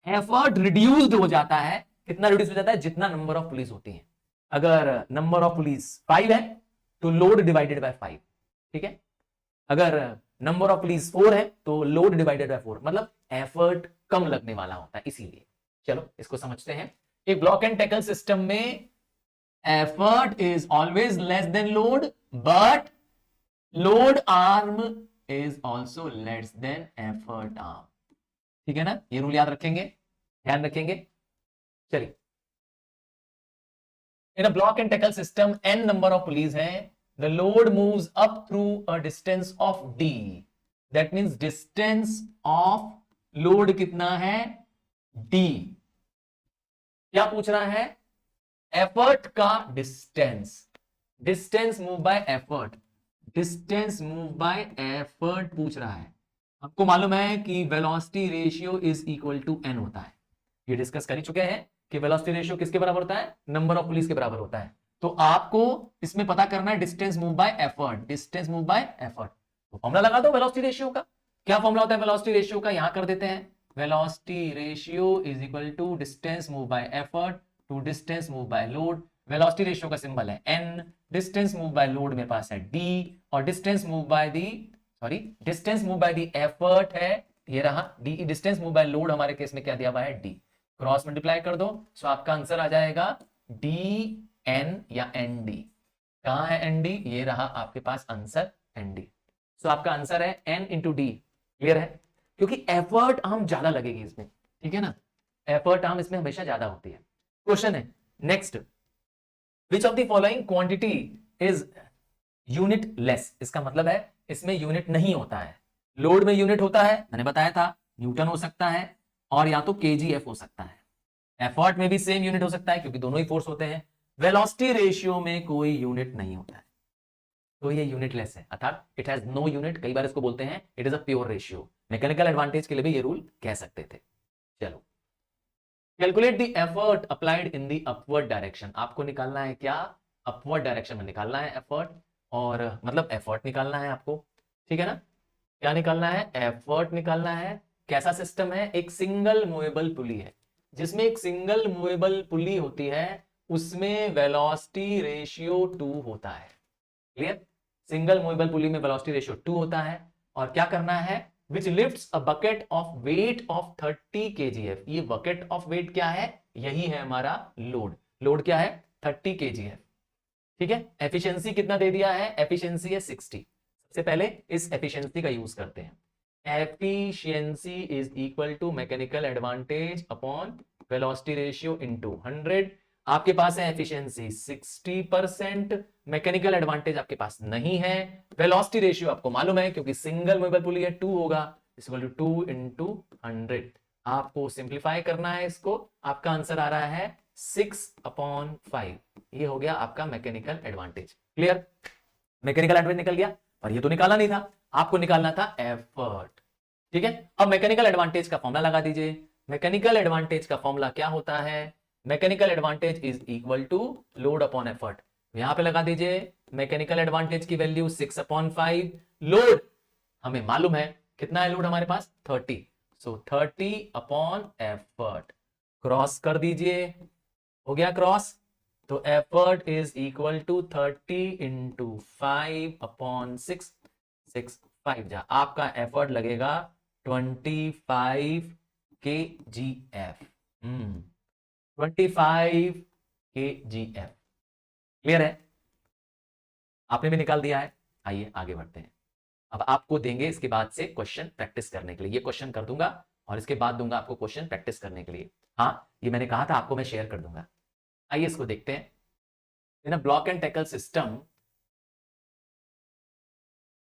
Effort reduced हो जाता है, कितना रिड्यूस हो जाता है? जितना नंबर ऑफ पुलिस होती है। अगर नंबर ऑफ पुलिस 5 है तो लोड डिवाइडेड बाय 5, ठीक है। अगर नंबर ऑफ पुलिस 4 है तो लोड डिवाइडेड बाय 4, मतलब एफर्ट कम लगने वाला होता है, इसीलिए। चलो इसको समझते हैं। एक ब्लॉक एंड टैकल सिस्टम में effort is always less than load, but load arm is also less than effort arm, ठीक है ना। ये रूल याद रखेंगे, ध्यान रखेंगे। चलिए, in a block and tackle system n number of pulleys है, the load moves up through a distance of d, that means distance of load कितना है? d। क्या पूछ रहा है? एफर्ट का distance, distance move by effort, distance move by effort पूछ रहा है। हमको मालूम है कि velocity ratio is equal to n होता है, ये डिस्कस कर ही चुके हैं कि वेलोसिटी रेशियो किसके बराबर होता है? नंबर ऑफ पुलिस के बराबर होता है। तो आपको इसमें पता करना है distance move by effort, distance move by effort. तो फॉर्मूला लगा दो वेलोसिटी रेशियो का। क्या फॉर्मूला होता है वेलोसिटी रेशियो का? यहां कर देते हैं, velocity ratio is equal to distance move by effort to distance move by load. Velocity ratio का सिंबल है n, distance move by load मेरे पास है d, और distance move by the distance move by the effort है ये रहा D, distance move by load हमारे केस में क्या दिया हुआ है, डी, क्रॉस मल्टीप्लाई कर दो, सो आपका आंसर आ जाएगा डी एन या एन डी। कहां है एन डी, ये रहा आपके पास आंसर एन डी। सो आपका आंसर है एन इंटू डी। क्लियर है, क्योंकि एफर्ट आर्म ज्यादा लगेगी इसमें, ठीक है ना, एफर्ट आर्म इसमें हमेशा ज्यादा होती है। क्वेश्चन है next, which of the following quantity is unit less. इसका मतलब है इसमें यूनिट नहीं होता है। लोड में यूनिट होता है, मैंने बताया था, न्यूटन हो सकता है और या तो केजीएफ हो सकता है। एफर्ट में भी सेम यूनिट हो सकता है क्योंकि दोनों ही फोर्स होते हैं। वेलोसिटी रेशियो में कोई यूनिट नहीं होता है, तो ये यूनिटलेस है, अर्थात इट हैज नो यूनिट। कई बार इसको बोलते हैं it is a pure ratio. Mechanical advantage के लिए भी ये रूल कह सकते थे। चलो, calculate the effort applied in the upward direction. आपको निकालना है क्या, अपवर्ड डायरेक्शन में निकालना है एफर्ट, और मतलब एफर्ट निकालना है आपको, ठीक है ना। क्या निकालना है, एफर्ट निकालना है। कैसा सिस्टम है, एक सिंगल मूवेबल पुली है, जिसमें एक सिंगल मूवेबल पुली होती है, उसमें वेलोसिटी रेशियो 2 होता है। क्लियर, सिंगल मूवेबल पुली में वेलोसिटी रेशियो 2 होता है। और क्या करना है, which lifts a bucket of weight of 30 kgf। ये बकेट ऑफ वेट क्या है, यही है हमारा लोड। लोड क्या है, 30 kgf, ठीक है। एफिशिएंसी कितना दे दिया है, एफिशिएंसी है 60। सबसे पहले इस एफिशिएंसी का यूज करते हैं। Efficiency is equal to mechanical advantage upon velocity ratio into 100। आपके पास है एफिशिएंसी 60%, मैकेनिकल एडवांटेज आपके पास नहीं है। वेलोसिटी रेशियो आपको मालूम है क्योंकि सिंगल मूवेबल पुली है, 2 होगा, इक्वल टू 2 इंटू 100। आपको सिंप्लीफाई करना है इसको, आपका आंसर आ रहा है 6/5। ये हो गया आपका mechanical advantage. Clear, mechanical advantage निकल गया, और ये तो निकाला नहीं था, आपको निकालना था एफर्ट, ठीक है। अब मैकेनिकल एडवांटेज का फॉर्मूला लगा दीजिए। मैकेनिकल एडवांटेज का फॉर्मूला क्या होता है, mechanical advantage is equal to load upon effort. यहां पे लगा दीजिए मैकेनिकल एडवांटेज की वैल्यू 6/5। लोड हमें मालूम है कितना है, लोड हमारे पास 30, सो 30 अपॉन एफर्ट। क्रॉस कर दीजिए, हो गया क्रॉस, तो effort is equal to 30 into 5/6, 5 जा, आपका एफर्ट लगेगा 25 kgf। 25 kgf। क्लियर है, आपने भी निकाल दिया है। आइए आगे बढ़ते हैं। अब आपको देंगे इसके बाद से क्वेश्चन प्रैक्टिस करने के लिए। ये क्वेश्चन कर दूंगा और इसके बाद दूंगा आपको क्वेश्चन प्रैक्टिस करने के लिए। हाँ, ये मैंने कहा था आपको मैं शेयर कर दूंगा। आइए इसको देखते हैं। In a block and tackle system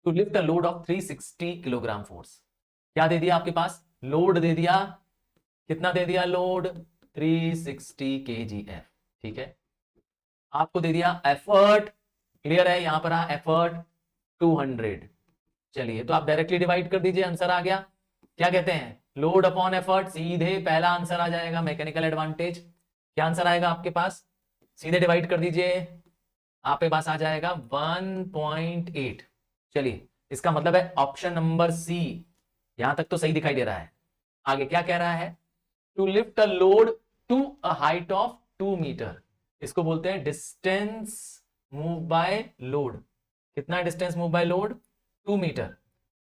to lift a load of 360 kilogram force. क्या दे दिया आपके पास, लोड दे दिया, कितना दे दिया लोड, 360 kgf, ठीक है। आपको दे दिया एफर्ट, क्लियर है, यहां पर एफर्ट 200। चलिए, तो आप डायरेक्टली डिवाइड कर दीजिए, आंसर आ गया। क्या कहते हैं, लोड अपॉन एफर्ट, सीधे पहला आंसर आ जाएगा मैकेनिकल एडवांटेज। क्या आंसर आएगा आपके पास, सीधे डिवाइड कर दीजिए, आपके पास आ जाएगा 1.8। चलिए, इसका मतलब है ऑप्शन नंबर सी, यहां तक तो सही दिखाई दे रहा है। आगे क्या कह रहा है, to lift a load to a height of 2 metre. इसको बोलते हैं डिस्टेंस मूव बाय लोड। कितना distance move by load, 2 metre.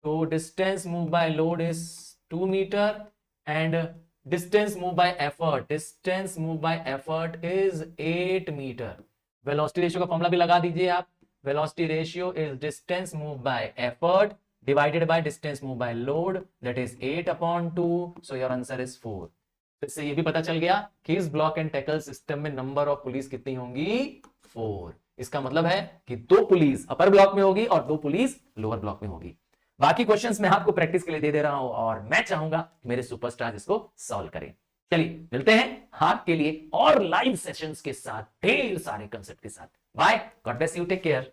तो distance move by load is 2 metre and distance move by effort, distance move by effort is 8 metre. Velocity ratio का formula भी लगा दीजिए आप। Velocity ratio is distance move by effort divided by distance moved by load, that is 8/2, so your answer is 4। इससे ये भी पता चल गया कि इस ब्लॉक एंड टैकल सिस्टम में नंबर ऑफ पुलिस कितनी होंगी, 4। इसका मतलब है कि 2 पुलिस अपर ब्लॉक में होगी और 2 पुलिस लोअर ब्लॉक में होगी। बाकी क्वेश्चंस मैं आपको प्रैक्टिस के लिए दे रहा हूं और मैं चाहूंगा कि मेरे सुपरस्टार इसको सॉल्व करें। चलिए मिलते हैं आपके लिए और लाइव सेशंस के साथ, ढेर सारे कंसेप्ट के साथ। Bye, God bless you, take care.